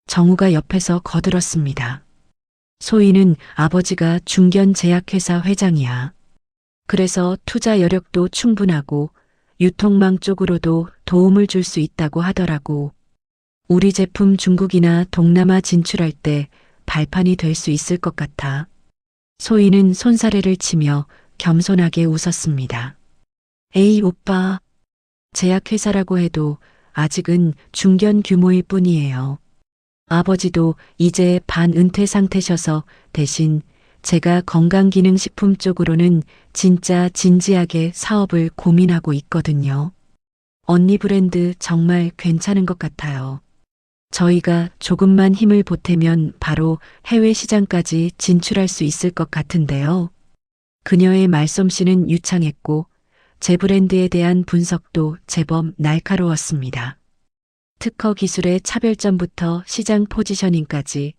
정우가 옆에서 거들었습니다. 소희는 아버지가 중견 제약회사 회장이야. 그래서 투자 여력도 충분하고 유통망 쪽으로도 도움을 줄 수 있다고 하더라고. 우리 제품 중국이나 동남아 진출할 때 발판이 될 수 있을 것 같아. 소희는 손사래를 치며 겸손하게 웃었습니다. 에이 오빠, 제약회사라고 해도 아직은 중견 규모일 뿐이에요. 아버지도 이제 반은퇴 상태셔서 대신 제가 건강기능식품 쪽으로는 진짜 진지하게 사업을 고민하고 있거든요. 언니 브랜드 정말 괜찮은 것 같아요. 저희가 조금만 힘을 보태면 바로 해외 시장까지 진출할 수 있을 것 같은데요. 그녀의 말솜씨는 유창했고 제 브랜드에 대한 분석도 제법 날카로웠습니다. 특허 기술의 차별점부터 시장 포지셔닝까지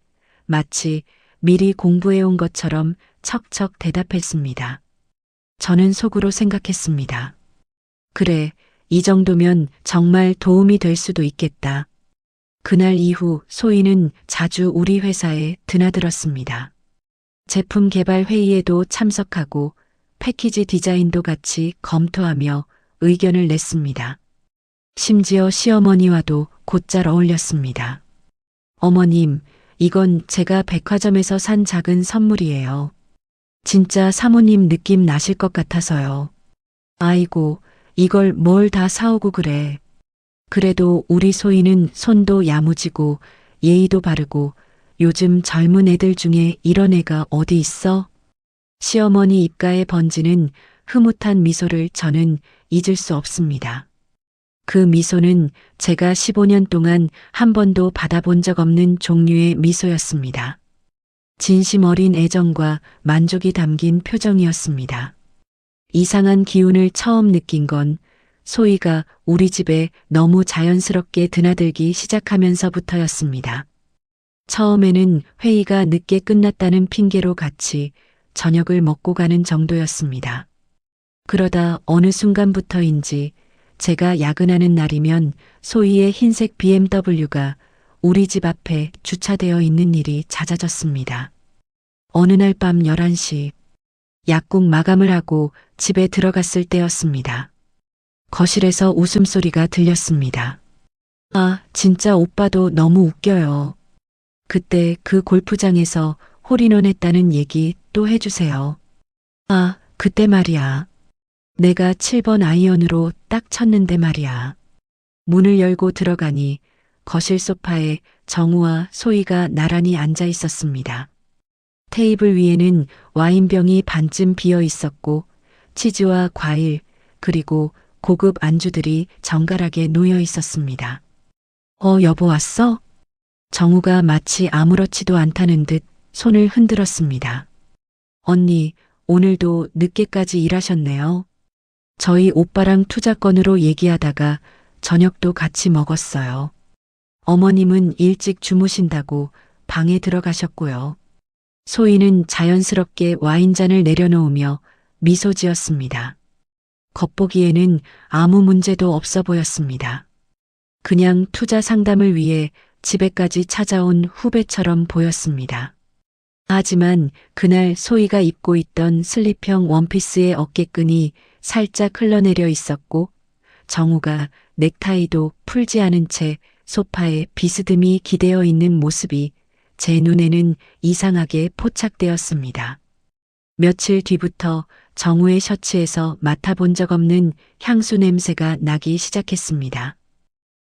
마치 미리 공부해온 것처럼 척척 대답했습니다. 저는 속으로 생각했습니다. 그래, 이 정도면 정말 도움이 될 수도 있겠다. 그날 이후 소희는 자주 우리 회사에 드나들었습니다. 제품 개발 회의에도 참석하고 패키지 디자인도 같이 검토하며 의견을 냈습니다. 심지어 시어머니와도 곧잘 어울렸습니다. 어머님, 이건 제가 백화점에서 산 작은 선물이에요. 진짜 사모님 느낌 나실 것 같아서요. 아이고, 이걸 뭘 다 사오고 그래. 그래도 우리 소희는 손도 야무지고 예의도 바르고 요즘 젊은 애들 중에 이런 애가 어디 있어? 시어머니 입가에 번지는 흐뭇한 미소를 저는 잊을 수 없습니다. 그 미소는 제가 15년 동안 한 번도 받아본 적 없는 종류의 미소였습니다. 진심 어린 애정과 만족이 담긴 표정이었습니다. 이상한 기운을 처음 느낀 건 소희가 우리 집에 너무 자연스럽게 드나들기 시작하면서부터였습니다. 처음에는 회의가 늦게 끝났다는 핑계로 같이 저녁을 먹고 가는 정도였습니다. 그러다 어느 순간부터인지 제가 야근하는 날이면 소희의 흰색 BMW가 우리 집 앞에 주차되어 있는 일이 잦아졌습니다. 어느 날 밤 11시, 약국 마감을 하고 집에 들어갔을 때였습니다. 거실에서 웃음소리가 들렸습니다. 아, 진짜 오빠도 너무 웃겨요. 그때 그 골프장에서 홀인원 했다는 얘기 또 해주세요. 아, 그때 말이야. 내가 7번 아이언으로 딱 쳤는데 말이야. 문을 열고 들어가니 거실 소파에 정우와 소희가 나란히 앉아 있었습니다. 테이블 위에는 와인병이 반쯤 비어 있었고 치즈와 과일 그리고 고급 안주들이 정갈하게 놓여 있었습니다. 여보 왔어? 정우가 마치 아무렇지도 않다는 듯 손을 흔들었습니다. 언니, 오늘도 늦게까지 일하셨네요. 저희 오빠랑 투자건으로 얘기하다가 저녁도 같이 먹었어요. 어머님은 일찍 주무신다고 방에 들어가셨고요. 소희는 자연스럽게 와인잔을 내려놓으며 미소 지었습니다. 겉보기에는 아무 문제도 없어 보였습니다. 그냥 투자 상담을 위해 집에까지 찾아온 후배처럼 보였습니다. 하지만 그날 소희가 입고 있던 슬립형 원피스의 어깨끈이 살짝 흘러내려 있었고 정우가 넥타이도 풀지 않은 채 소파에 비스듬히 기대어 있는 모습이 제 눈에는 이상하게 포착되었습니다. 며칠 뒤부터 정우의 셔츠에서 맡아본 적 없는 향수 냄새가 나기 시작했습니다.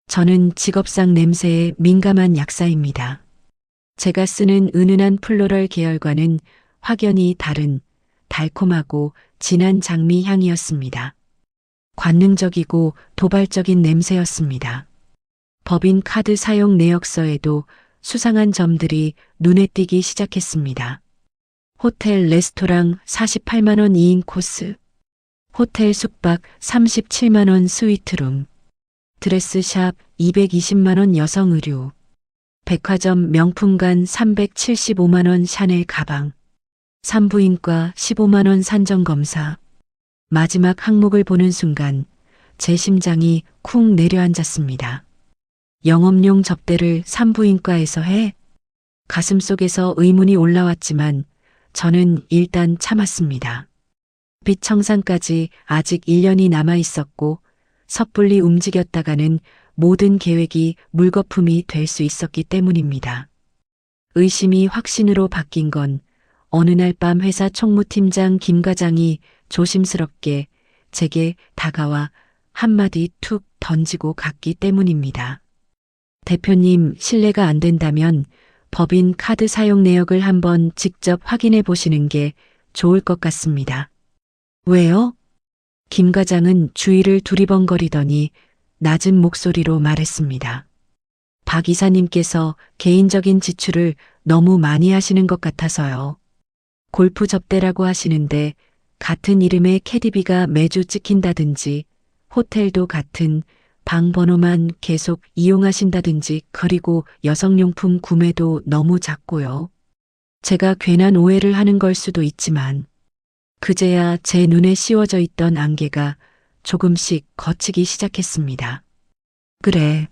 저는 직업상 냄새에 민감한 약사입니다. 제가 쓰는 은은한 플로럴 계열과는 확연히 다른 달콤하고 진한 장미 향이었습니다. 관능적이고 도발적인 냄새였습니다. 법인 카드 사용 내역서에도 수상한 점들이 눈에 띄기 시작했습니다. 호텔 레스토랑 48만 원 2인 코스, 호텔 숙박 37만 원 스위트룸, 드레스샵 220만 원 여성 의류, 백화점 명품관 375만 원 샤넬 가방, 산부인과 15만 원 산정 검사. 마지막 항목을 보는 순간 제 심장이 쿵 내려앉았습니다. 영업용 접대를 산부인과에서 해? 가슴속에서 의문이 올라왔지만 저는 일단 참았습니다. 빛 청산까지 아직 1년이 남아 있었고 섣불리 움직였다가는 모든 계획이 물거품이 될 수 있었기 때문입니다. 의심이 확신으로 바뀐 건 어느 날 밤 회사 총무팀장 김 과장이 조심스럽게 제게 다가와 한마디 툭 던지고 갔기 때문입니다. 대표님, 실례가 안 된다면 법인 카드 사용 내역을 한번 직접 확인해 보시는 게 좋을 것 같습니다. 왜요? 김 과장은 주위를 두리번거리더니 낮은 목소리로 말했습니다. 박 이사님께서 개인적인 지출을 너무 많이 하시는 것 같아서요. 골프 접대라고 하시는데 같은 이름의 캐디비가 매주 찍힌다든지 호텔도 같은 방 번호만 계속 이용하신다든지 그리고 여성용품 구매도 너무 작고요. 제가 괜한 오해를 하는 걸 수도 있지만 그제야 제 눈에 씌워져 있던 안개가 조금씩 걷히기 시작했습니다. 그래,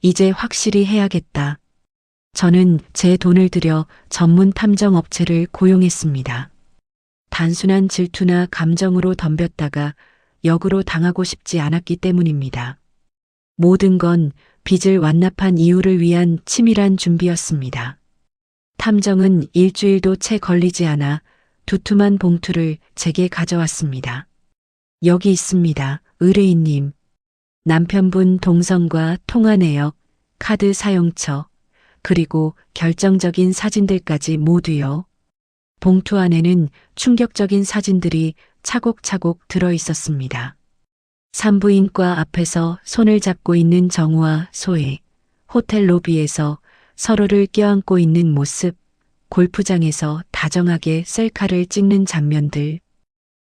이제 확실히 해야겠다. 저는 제 돈을 들여 전문 탐정 업체를 고용했습니다. 단순한 질투나 감정으로 덤볐다가 역으로 당하고 싶지 않았기 때문입니다. 모든 건 빚을 완납한 이유를 위한 치밀한 준비였습니다. 탐정은 일주일도 채 걸리지 않아 두툼한 봉투를 제게 가져왔습니다. 여기 있습니다, 의뢰인님. 남편분 동선과 통화 내역, 카드 사용처, 그리고 결정적인 사진들까지 모두요. 봉투 안에는 충격적인 사진들이 차곡차곡 들어 있었습니다. 산부인과 앞에서 손을 잡고 있는 정우와 소희, 호텔 로비에서 서로를 껴안고 있는 모습, 골프장에서 다정하게 셀카를 찍는 장면들,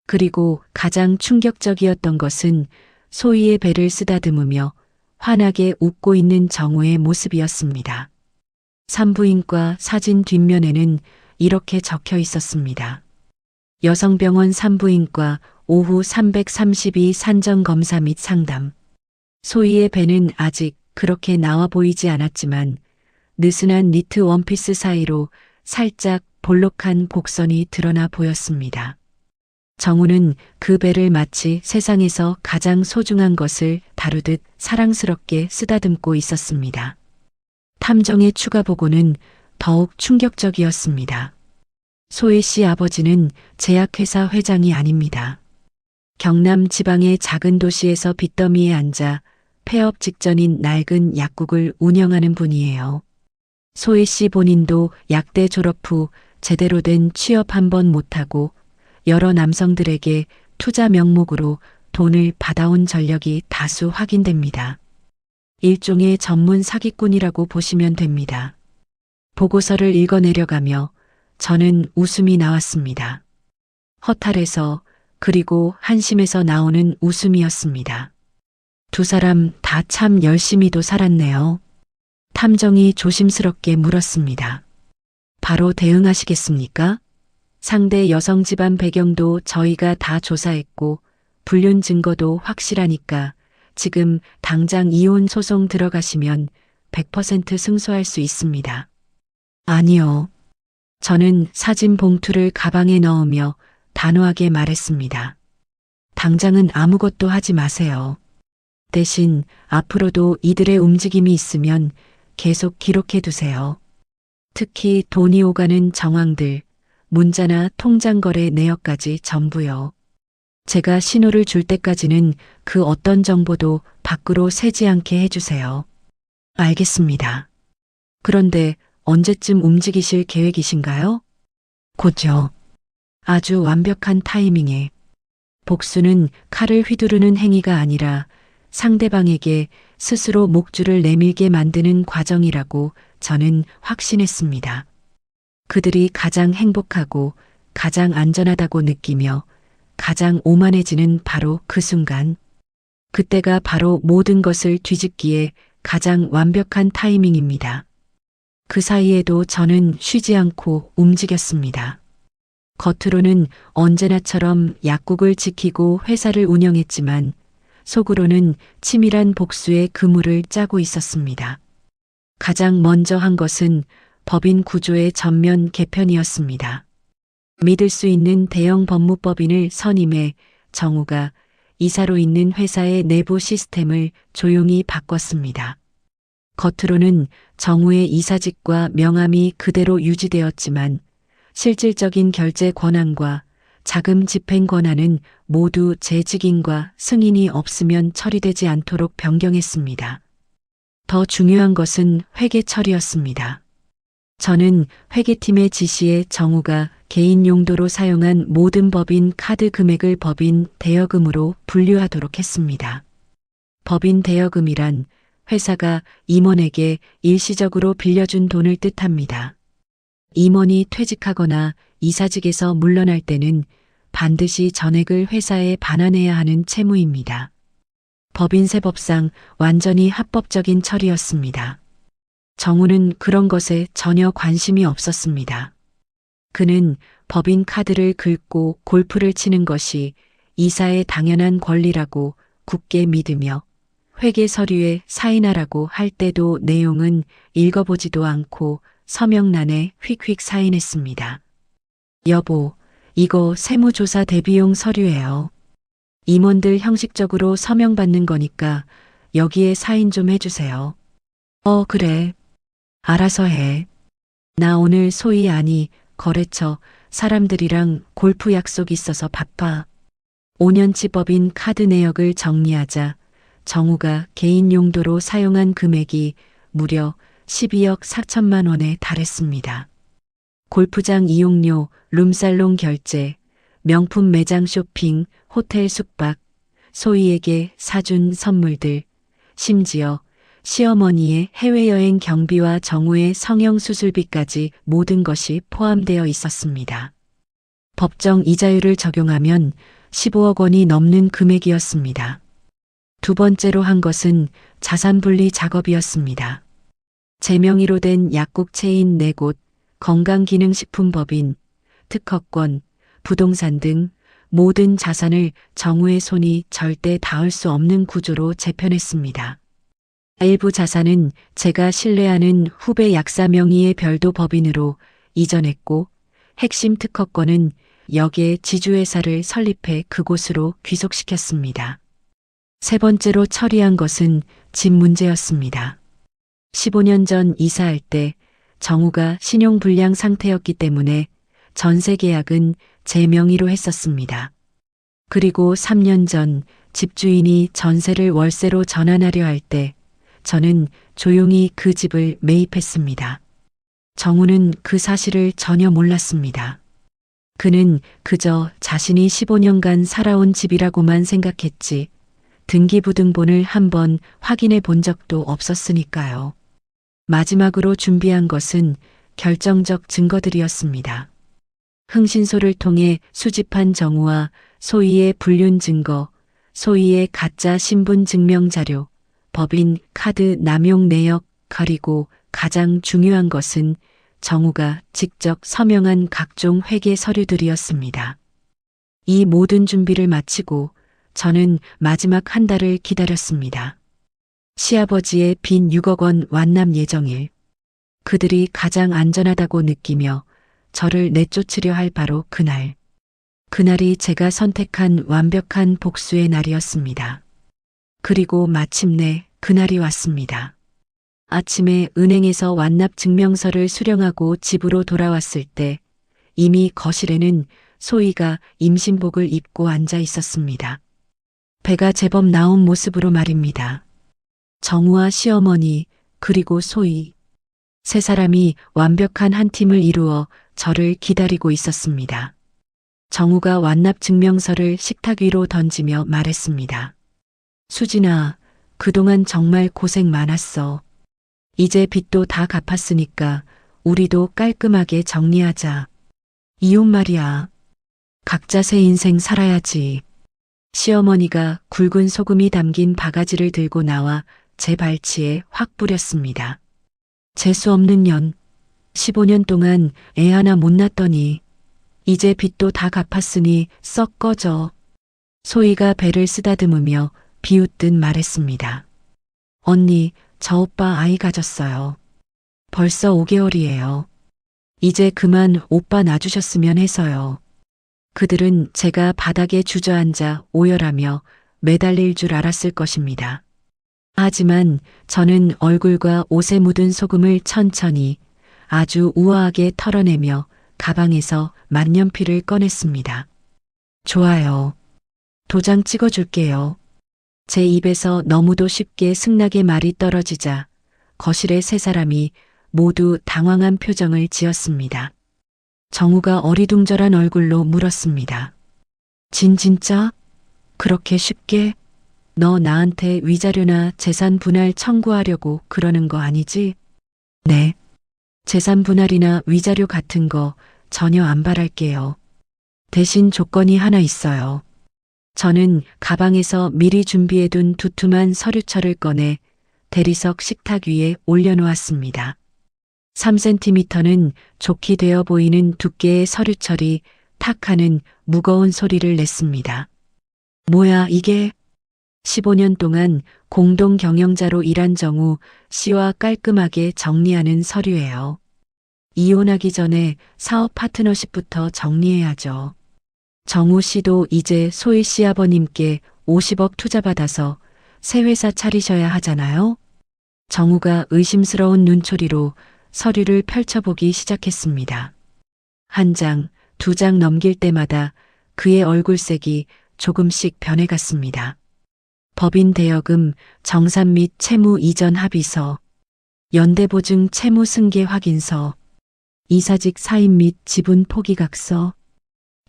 그리고 가장 충격적이었던 것은 소희의 배를 쓰다듬으며 환하게 웃고 있는 정우의 모습이었습니다. 산부인과 사진 뒷면에는 이렇게 적혀 있었습니다. 여성병원 산부인과 오후 332 산정검사 및 상담. 소희의 배는 아직 그렇게 나와 보이지 않았지만 느슨한 니트 원피스 사이로 살짝 볼록한 곡선이 드러나 보였습니다. 정우는 그 배를 마치 세상에서 가장 소중한 것을 다루듯 사랑스럽게 쓰다듬고 있었습니다. 탐정의 추가 보고는 더욱 충격적이었습니다. 소희 씨 아버지는 제약회사 회장이 아닙니다. 경남 지방의 작은 도시에서 빚더미에 앉아 폐업 직전인 낡은 약국을 운영하는 분이에요. 소희 씨 본인도 약대 졸업 후 제대로 된 취업 한 번 못하고 여러 남성들에게 투자 명목으로 돈을 받아온 전력이 다수 확인됩니다. 일종의 전문 사기꾼이라고 보시면 됩니다. 보고서를 읽어내려가며 저는 웃음이 나왔습니다. 허탈해서 그리고 한심해서 나오는 웃음이었습니다. 두 사람 다 참 열심히도 살았네요. 탐정이 조심스럽게 물었습니다. 바로 대응하시겠습니까? 상대 여성 집안 배경도 저희가 다 조사했고 불륜 증거도 확실하니까 지금 당장 이혼 소송 들어가시면 100% 승소할 수 있습니다. 아니요. 저는 사진 봉투를 가방에 넣으며 단호하게 말했습니다. 당장은 아무것도 하지 마세요. 대신 앞으로도 이들의 움직임이 있으면 계속 기록해 두세요. 특히 돈이 오가는 정황들, 문자나 통장 거래 내역까지 전부요. 제가 신호를 줄 때까지는 그 어떤 정보도 밖으로 새지 않게 해주세요. 알겠습니다. 그런데 언제쯤 움직이실 계획이신가요? 곧요. 아주 완벽한 타이밍에. 복수는 칼을 휘두르는 행위가 아니라 상대방에게 스스로 목줄을 내밀게 만드는 과정이라고 저는 확신했습니다. 그들이 가장 행복하고 가장 안전하다고 느끼며 가장 오만해지는 바로 그 순간. 그때가 바로 모든 것을 뒤집기에 가장 완벽한 타이밍입니다. 그 사이에도 저는 쉬지 않고 움직였습니다. 겉으로는 언제나처럼 약국을 지키고 회사를 운영했지만 속으로는 치밀한 복수의 그물을 짜고 있었습니다. 가장 먼저 한 것은 법인 구조의 전면 개편이었습니다. 믿을 수 있는 대형 법무법인을 선임해 정우가 이사로 있는 회사의 내부 시스템을 조용히 바꿨습니다. 겉으로는 정우의 이사직과 명함이 그대로 유지되었지만 실질적인 결제 권한과 자금 집행 권한은 모두 재직인과 승인이 없으면 처리되지 않도록 변경했습니다. 더 중요한 것은 회계 처리였습니다. 저는 회계팀의 지시에 정우가 개인 용도로 사용한 모든 법인 카드 금액을 법인 대여금으로 분류하도록 했습니다. 법인 대여금이란 회사가 임원에게 일시적으로 빌려준 돈을 뜻합니다. 임원이 퇴직하거나 이사직에서 물러날 때는 반드시 전액을 회사에 반환해야 하는 채무입니다. 법인세법상 완전히 합법적인 처리였습니다. 정우는 그런 것에 전혀 관심이 없었습니다. 그는 법인 카드를 긁고 골프를 치는 것이 이사의 당연한 권리라고 굳게 믿으며 회계 서류에 사인하라고 할 때도 내용은 읽어보지도 않고 서명란에 휙휙 사인했습니다. 여보, 이거 세무조사 대비용 서류예요. 임원들 형식적으로 서명받는 거니까 여기에 사인 좀 해주세요. 그래. 알아서 해. 나 오늘 소위 아니 거래처 사람들이랑 골프 약속 있어서 바빠. 5년치 법인 카드 내역을 정리하자 정우가 개인 용도로 사용한 금액이 무려 12억 4천만 원에 달했습니다. 골프장 이용료, 룸살롱 결제, 명품 매장 쇼핑, 호텔 숙박, 소희에게 사준 선물들, 심지어 시어머니의 해외여행 경비와 정우의 성형수술비까지 모든 것이 포함되어 있었습니다. 법정 이자율을 적용하면 15억 원이 넘는 금액이었습니다. 두 번째로 한 것은 자산분리 작업이었습니다. 제 명의로 된 약국 체인 4곳, 건강기능식품법인, 특허권, 부동산 등 모든 자산을 정우의 손이 절대 닿을 수 없는 구조로 재편했습니다. 일부 자산은 제가 신뢰하는 후배 약사 명의의 별도 법인으로 이전했고 핵심 특허권은 역의 지주회사를 설립해 그곳으로 귀속시켰습니다. 세 번째로 처리한 것은 집 문제였습니다. 15년 전 이사할 때 정우가 신용불량 상태였기 때문에 전세 계약은 제 명의로 했었습니다. 그리고 3년 전 집주인이 전세를 월세로 전환하려 할 때 저는 조용히 그 집을 매입했습니다. 정우는 그 사실을 전혀 몰랐습니다. 그는 그저 자신이 15년간 살아온 집이라고만 생각했지 등기부등본을 한번 확인해 본 적도 없었으니까요. 마지막으로 준비한 것은 결정적 증거들이었습니다. 흥신소를 통해 수집한 정우와 소희의 불륜 증거, 소희의 가짜 신분 증명 자료, 법인 카드 남용 내역, 그리고 가장 중요한 것은 정우가 직접 서명한 각종 회계 서류들이었습니다. 이 모든 준비를 마치고 저는 마지막 한 달을 기다렸습니다. 시아버지의 빈 6억 원 완납 예정일. 그들이 가장 안전하다고 느끼며 저를 내쫓으려 할 바로 그날. 그날이 제가 선택한 완벽한 복수의 날이었습니다. 그리고 마침내 그날이 왔습니다. 아침에 은행에서 완납 증명서를 수령하고 집으로 돌아왔을 때 이미 거실에는 소희가 임신복을 입고 앉아 있었습니다. 배가 제법 나온 모습으로 말입니다. 정우와 시어머니 그리고 소희 세 사람이 완벽한 한 팀을 이루어 저를 기다리고 있었습니다. 정우가 완납 증명서를 식탁 위로 던지며 말했습니다. 수진아, 그동안 정말 고생 많았어. 이제 빚도 다 갚았으니까 우리도 깔끔하게 정리하자. 이혼 말이야. 각자 새 인생 살아야지. 시어머니가 굵은 소금이 담긴 바가지를 들고 나와 제 발치에 확 뿌렸습니다. 재수 없는 년. 15년 동안 애 하나 못 낳았더니 이제 빚도 다 갚았으니 썩 꺼져. 소희가 배를 쓰다듬으며 비웃듯 말했습니다. 언니, 저 오빠 아이 가졌어요. 벌써 5개월이에요. 이제 그만 오빠 놔주셨으면 해서요. 그들은 제가 바닥에 주저앉아 오열하며 매달릴 줄 알았을 것입니다. 하지만 저는 얼굴과 옷에 묻은 소금을 천천히 아주 우아하게 털어내며 가방에서 만년필을 꺼냈습니다. 좋아요. 도장 찍어줄게요. 제 입에서 너무도 쉽게 승낙의 말이 떨어지자 거실의 세 사람이 모두 당황한 표정을 지었습니다. 정우가 어리둥절한 얼굴로 물었습니다. 진짜? 그렇게 쉽게? 너 나한테 위자료나 재산 분할 청구하려고 그러는 거 아니지? 네. 재산 분할이나 위자료 같은 거 전혀 안 바랄게요. 대신 조건이 하나 있어요. 저는 가방에서 미리 준비해둔 두툼한 서류철을 꺼내 대리석 식탁 위에 올려놓았습니다. 3cm는 좋게 되어 보이는 두께의 서류철이 탁 하는 무거운 소리를 냈습니다. 뭐야 이게? 15년 동안 공동 경영자로 일한 정우 씨와 깔끔하게 정리하는 서류예요. 이혼하기 전에 사업 파트너십부터 정리해야죠. 정우 씨도 이제 소희 씨 아버님께 50억 투자받아서 새 회사 차리셔야 하잖아요. 정우가 의심스러운 눈초리로 서류를 펼쳐보기 시작했습니다. 한 장, 두 장 넘길 때마다 그의 얼굴색이 조금씩 변해갔습니다. 법인 대여금, 정산 및 채무 이전 합의서, 연대보증 채무 승계 확인서, 이사직 사임 및 지분 포기각서.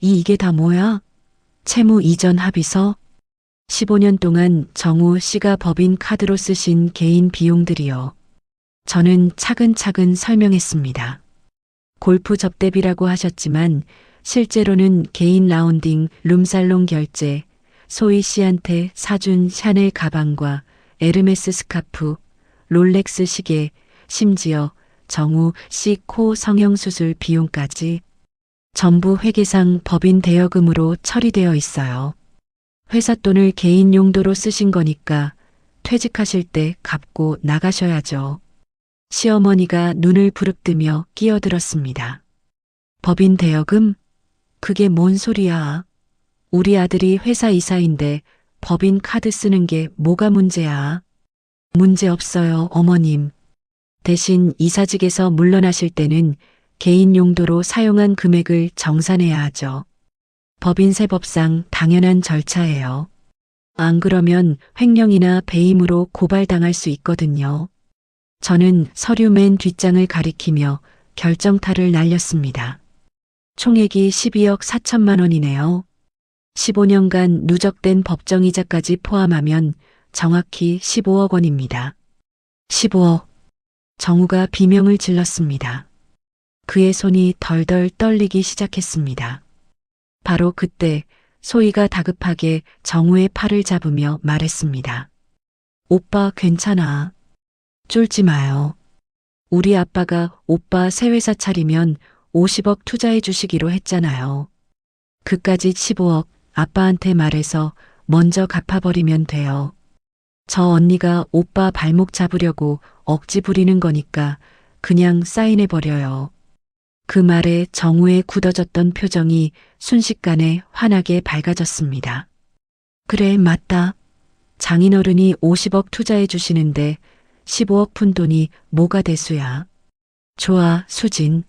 이게 다 뭐야? 채무 이전 합의서? 15년 동안 정우 씨가 법인 카드로 쓰신 개인 비용들이요. 저는 차근차근 설명했습니다. 골프 접대비라고 하셨지만 실제로는 개인 라운딩, 룸살롱 결제, 소희 씨한테 사준 샤넬 가방과 에르메스 스카프, 롤렉스 시계, 심지어 정우 씨 코 성형수술 비용까지 전부 회계상 법인 대여금으로 처리되어 있어요. 회사 돈을 개인 용도로 쓰신 거니까 퇴직하실 때 갚고 나가셔야죠. 시어머니가 눈을 부릅뜨며 끼어들었습니다. 법인 대여금? 그게 뭔 소리야? 우리 아들이 회사 이사인데 법인 카드 쓰는 게 뭐가 문제야? 문제 없어요, 어머님. 대신 이사직에서 물러나실 때는 개인 용도로 사용한 금액을 정산해야 하죠. 법인세법상 당연한 절차예요. 안 그러면 횡령이나 배임으로 고발당할 수 있거든요. 저는 서류 맨 뒷장을 가리키며 결정타를 날렸습니다. 총액이 12억 4천만 원이네요. 15년간 누적된 법정이자까지 포함하면 정확히 15억 원입니다. 15억. 정우가 비명을 질렀습니다. 그의 손이 덜덜 떨리기 시작했습니다. 바로 그때 소희가 다급하게 정우의 팔을 잡으며 말했습니다. 오빠 괜찮아. 쫄지 마요. 우리 아빠가 오빠 새 회사 차리면 50억 투자해 주시기로 했잖아요. 그까짓 15억 아빠한테 말해서 먼저 갚아버리면 돼요. 저 언니가 오빠 발목 잡으려고 억지 부리는 거니까 그냥 사인해버려요. 그 말에 정우의 굳어졌던 표정이 순식간에 환하게 밝아졌습니다. 그래, 맞다. 장인어른이 50억 투자해 주시는데 15억 푼돈이 뭐가 대수야. 좋아, 수진.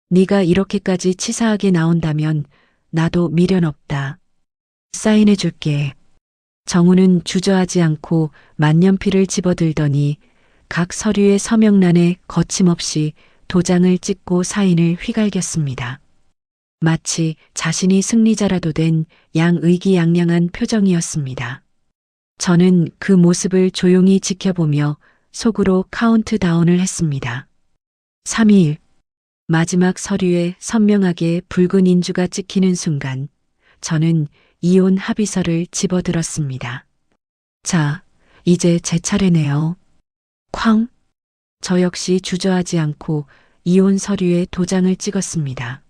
네가 이렇게까지 치사하게 나온다면 나도 미련 없다. 사인해줄게. 정우는 주저하지 않고 만년필을 집어들더니 각 서류의 서명란에 거침없이 도장을 찍고 사인을 휘갈겼습니다. 마치 자신이 승리자라도 된 양의기양양한 표정이었습니다. 저는 그 모습을 조용히 지켜보며 속으로 카운트다운을 했습니다. 3일, 마지막 서류에 선명하게 붉은 인주가 찍히는 순간 저는 이혼 합의서를 집어들었습니다. 자, 이제 제 차례네요. 쾅! 저 역시 주저하지 않고 이혼 서류에 도장을 찍었습니다.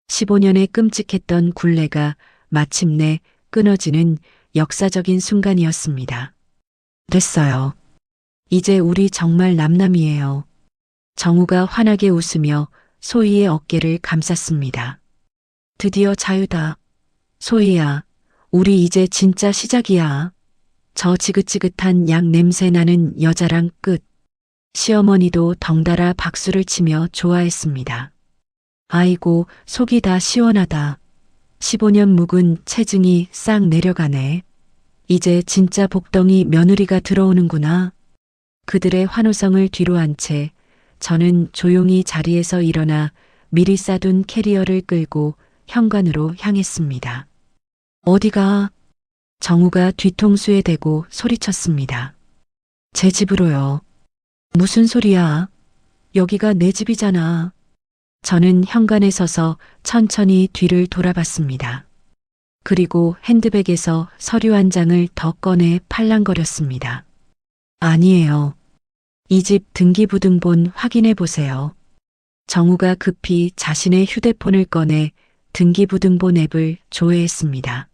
15년의 끔찍했던 굴레가 마침내 끊어지는 역사적인 순간이었습니다. 됐어요. 이제 우리 정말 남남이에요. 정우가 환하게 웃으며 소희의 어깨를 감쌌습니다. 드디어 자유다. 소희야, 우리 이제 진짜 시작이야. 저 지긋지긋한 약 냄새 나는 여자랑 끝. 시어머니도 덩달아 박수를 치며 좋아했습니다. 아이고, 속이 다 시원하다. 15년 묵은 체증이 싹 내려가네. 이제 진짜 복덩이 며느리가 들어오는구나. 그들의 환호성을 뒤로 한 채 저는 조용히 자리에서 일어나 미리 싸둔 캐리어를 끌고 현관으로 향했습니다. 어디가? 정우가 뒤통수에 대고 소리쳤습니다. 제 집으로요. 무슨 소리야? 여기가 내 집이잖아. 저는 현관에 서서 천천히 뒤를 돌아봤습니다. 그리고 핸드백에서 서류 한 장을 더 꺼내 팔랑거렸습니다. 아니에요. 이 집 등기부등본 확인해 보세요. 정우가 급히 자신의 휴대폰을 꺼내 등기부등본 앱을 조회했습니다.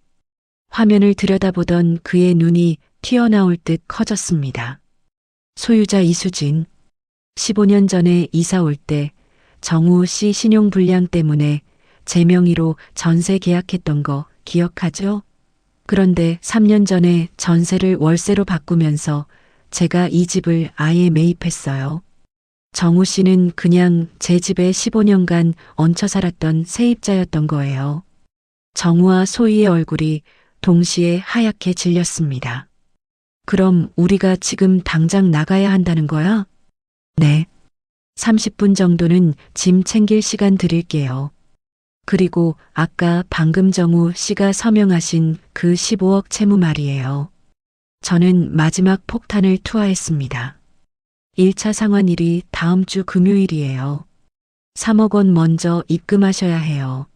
화면을 들여다보던 그의 눈이 튀어나올 듯 커졌습니다. 소유자 이수진. 15년 전에 이사 올 때 정우 씨 신용불량 때문에 제 명의로 전세 계약했던 거 기억하죠? 그런데 3년 전에 전세를 월세로 바꾸면서 제가 이 집을 아예 매입했어요. 정우 씨는 그냥 제 집에 15년간 얹혀 살았던 세입자였던 거예요. 정우와 소희의 얼굴이 동시에 하얗게 질렸습니다. 그럼 우리가 지금 당장 나가야 한다는 거야? 네. 30분 정도는 짐 챙길 시간 드릴게요. 그리고 아까 방금 정우 씨가 서명하신 그 15억 채무 말이에요. 저는 마지막 폭탄을 투하했습니다. 1차 상환일이 다음 주 금요일이에요. 3억 원 먼저 입금하셔야 해요.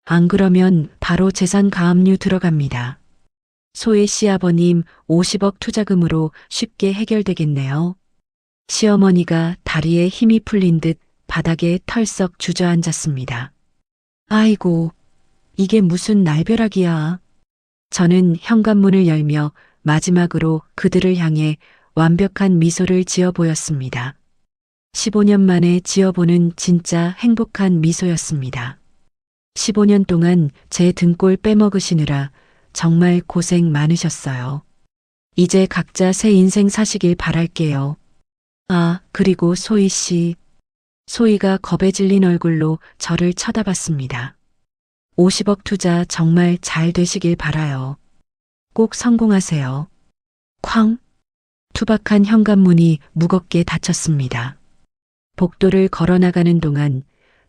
안 그러면 바로 재산 가압류 들어갑니다. 소희 씨 아버님 50억 투자금으로 쉽게 해결되겠네요. 시어머니가 다리에 힘이 풀린 듯 바닥에 털썩 주저앉았습니다. 아이고, 이게 무슨 날벼락이야. 저는 현관문을 열며 마지막으로 그들을 향해 완벽한 미소를 지어 보였습니다. 15년 만에 지어보는 진짜 행복한 미소였습니다. 15년 동안 제 등골 빼먹으시느라 정말 고생 많으셨어요. 이제 각자 새 인생 사시길 바랄게요. 아, 그리고 소희 씨. 소희가 겁에 질린 얼굴로 저를 쳐다봤습니다. 50억 투자 정말 잘 되시길 바라요. 꼭 성공하세요. 쾅! 투박한 현관문이 무겁게 닫혔습니다. 복도를 걸어나가는 동안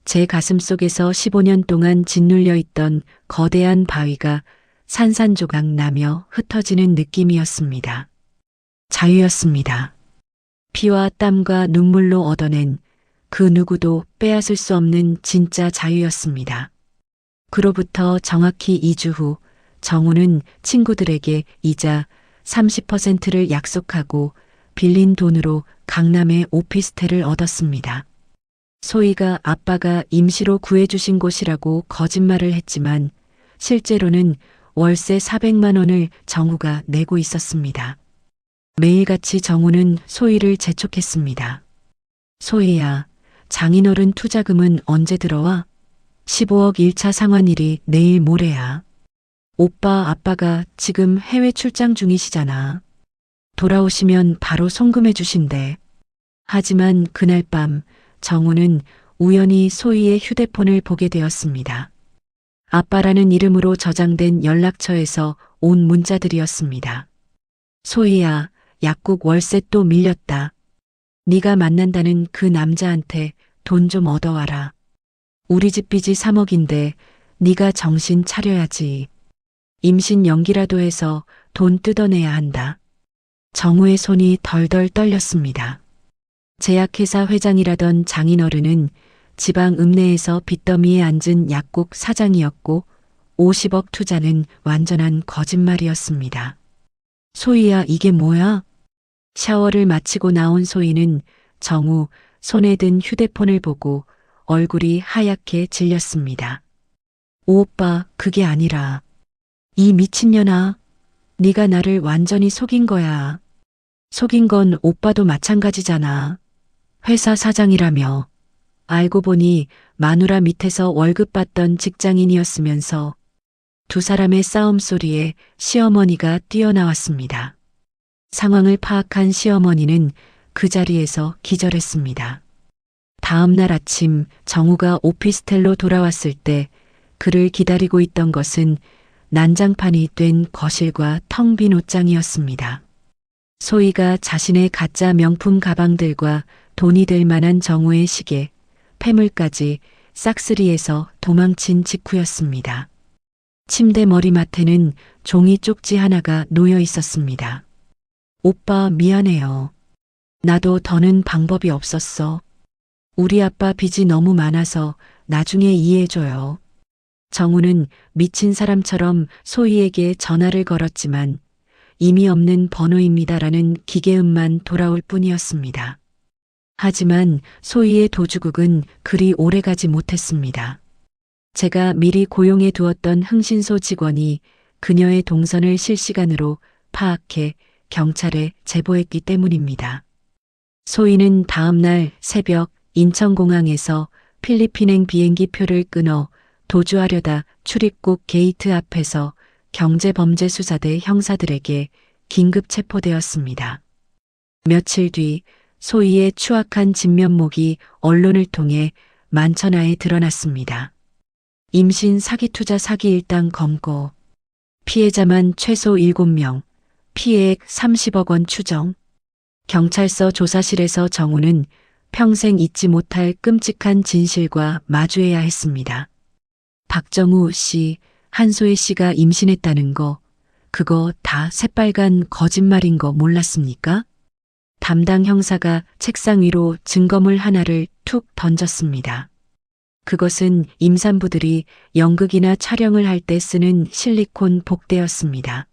제 가슴 속에서 15년 동안 짓눌려 있던 거대한 바위가 산산조각 나며 흩어지는 느낌이었습니다. 자유였습니다. 피와 땀과 눈물로 얻어낸 그 누구도 빼앗을 수 없는 진짜 자유였습니다. 그로부터 정확히 2주 후 정우는 친구들에게 이자 30%를 약속하고 빌린 돈으로 강남의 오피스텔을 얻었습니다. 소희가 아빠가 임시로 구해주신 곳이라고 거짓말을 했지만 실제로는 월세 400만 원을 정우가 내고 있었습니다. 매일같이 정우는 소희를 재촉했습니다. 소희야, 장인어른 투자금은 언제 들어와? 15억 1차 상환일이 내일 모레야. 오빠 아빠가 지금 해외 출장 중이시잖아. 돌아오시면 바로 송금해 주신대. 하지만 그날 밤 정우는 우연히 소희의 휴대폰을 보게 되었습니다. 아빠라는 이름으로 저장된 연락처에서 온 문자들이었습니다. 소희야, 약국 월세 또 밀렸다. 네가 만난다는 그 남자한테 돈 좀 얻어와라. 우리 집 빚이 3억인데 네가 정신 차려야지. 임신 연기라도 해서 돈 뜯어내야 한다. 정우의 손이 덜덜 떨렸습니다. 제약회사 회장이라던 장인어른은 지방 읍내에서 빚더미에 앉은 약국 사장이었고 50억 투자는 완전한 거짓말이었습니다. 소희야, 이게 뭐야? 샤워를 마치고 나온 소희는 정우 손에 든 휴대폰을 보고 얼굴이 하얗게 질렸습니다. 오 오빠, 그게 아니라 이 미친년아, 네가 나를 완전히 속인 거야. 속인 건 오빠도 마찬가지잖아. 회사 사장이라며. 알고 보니 마누라 밑에서 월급 받던 직장인이었으면서 두 사람의 싸움 소리에 시어머니가 뛰어나왔습니다. 상황을 파악한 시어머니는 그 자리에서 기절했습니다. 다음 날 아침 정우가 오피스텔로 돌아왔을 때 그를 기다리고 있던 것은 난장판이 된 거실과 텅 빈 옷장이었습니다. 소희가 자신의 가짜 명품 가방들과 돈이 될 만한 정우의 시계, 폐물까지 싹쓸이해서 도망친 직후였습니다. 침대 머리맡에는 종이 쪽지 하나가 놓여 있었습니다. 오빠, 미안해요. 나도 더는 방법이 없었어. 우리 아빠 빚이 너무 많아서 나중에 이해해줘요. 정우는 미친 사람처럼 소희에게 전화를 걸었지만 의미 없는 번호입니다라는 기계음만 돌아올 뿐이었습니다. 하지만 소희의 도주국은 그리 오래가지 못했습니다. 제가 미리 고용해 두었던 흥신소 직원이 그녀의 동선을 실시간으로 파악해 경찰에 제보했기 때문입니다. 소희는 다음 날 새벽 인천공항에서 필리핀행 비행기 표를 끊어 도주하려다 출입국 게이트 앞에서 경제범죄수사대 형사들에게 긴급 체포되었습니다. 며칠 뒤 소희의 추악한 진면목이 언론을 통해 만천하에 드러났습니다. 임신 사기투자 사기 일당 검거, 피해자만 최소 7명, 피해액 30억 원 추정. 경찰서 조사실에서 정우는 평생 잊지 못할 끔찍한 진실과 마주해야 했습니다. 박정우 씨, 한소혜 씨가 임신했다는 거, 그거 다 새빨간 거짓말인 거 몰랐습니까? 담당 형사가 책상 위로 증거물 하나를 툭 던졌습니다. 그것은 임산부들이 연극이나 촬영을 할 때 쓰는 실리콘 복대였습니다.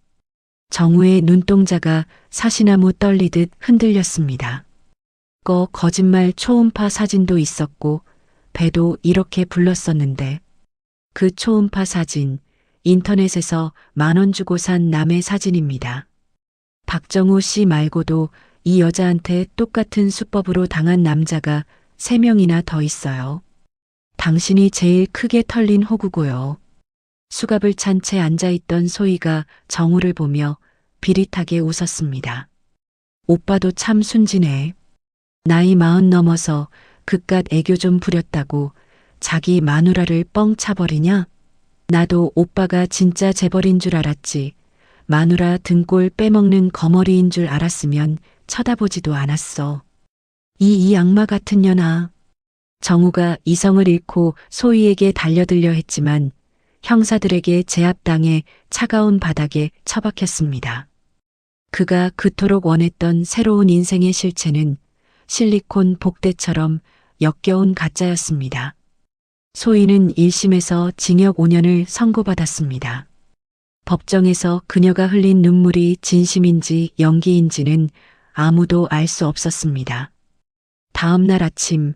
정우의 눈동자가 사시나무 떨리듯 흔들렸습니다. 거짓말 초음파 사진도 있었고 배도 이렇게 불렀었는데 그 초음파 사진, 인터넷에서 10,000원 주고 산 남의 사진입니다. 박정우 씨 말고도 이 여자한테 똑같은 수법으로 당한 남자가 3명이나 더 있어요. 당신이 제일 크게 털린 호구고요. 수갑을 찬 채 앉아있던 소희가 정우를 보며 비릿하게 웃었습니다. 오빠도 참 순진해. 나이 40 넘어서 그깟 애교 좀 부렸다고 자기 마누라를 뻥 차버리냐? 나도 오빠가 진짜 재벌인 줄 알았지. 마누라 등골 빼먹는 거머리인 줄 알았으면 쳐다보지도 않았어. 이 악마 같은 년아. 정우가 이성을 잃고 소희에게 달려들려 했지만 형사들에게 제압당해 차가운 바닥에 처박혔습니다. 그가 그토록 원했던 새로운 인생의 실체는 실리콘 복대처럼 역겨운 가짜였습니다. 소희는 1심에서 징역 5년을 선고받았습니다. 법정에서 그녀가 흘린 눈물이 진심인지 연기인지는 아무도 알 수 없었습니다. 다음 날 아침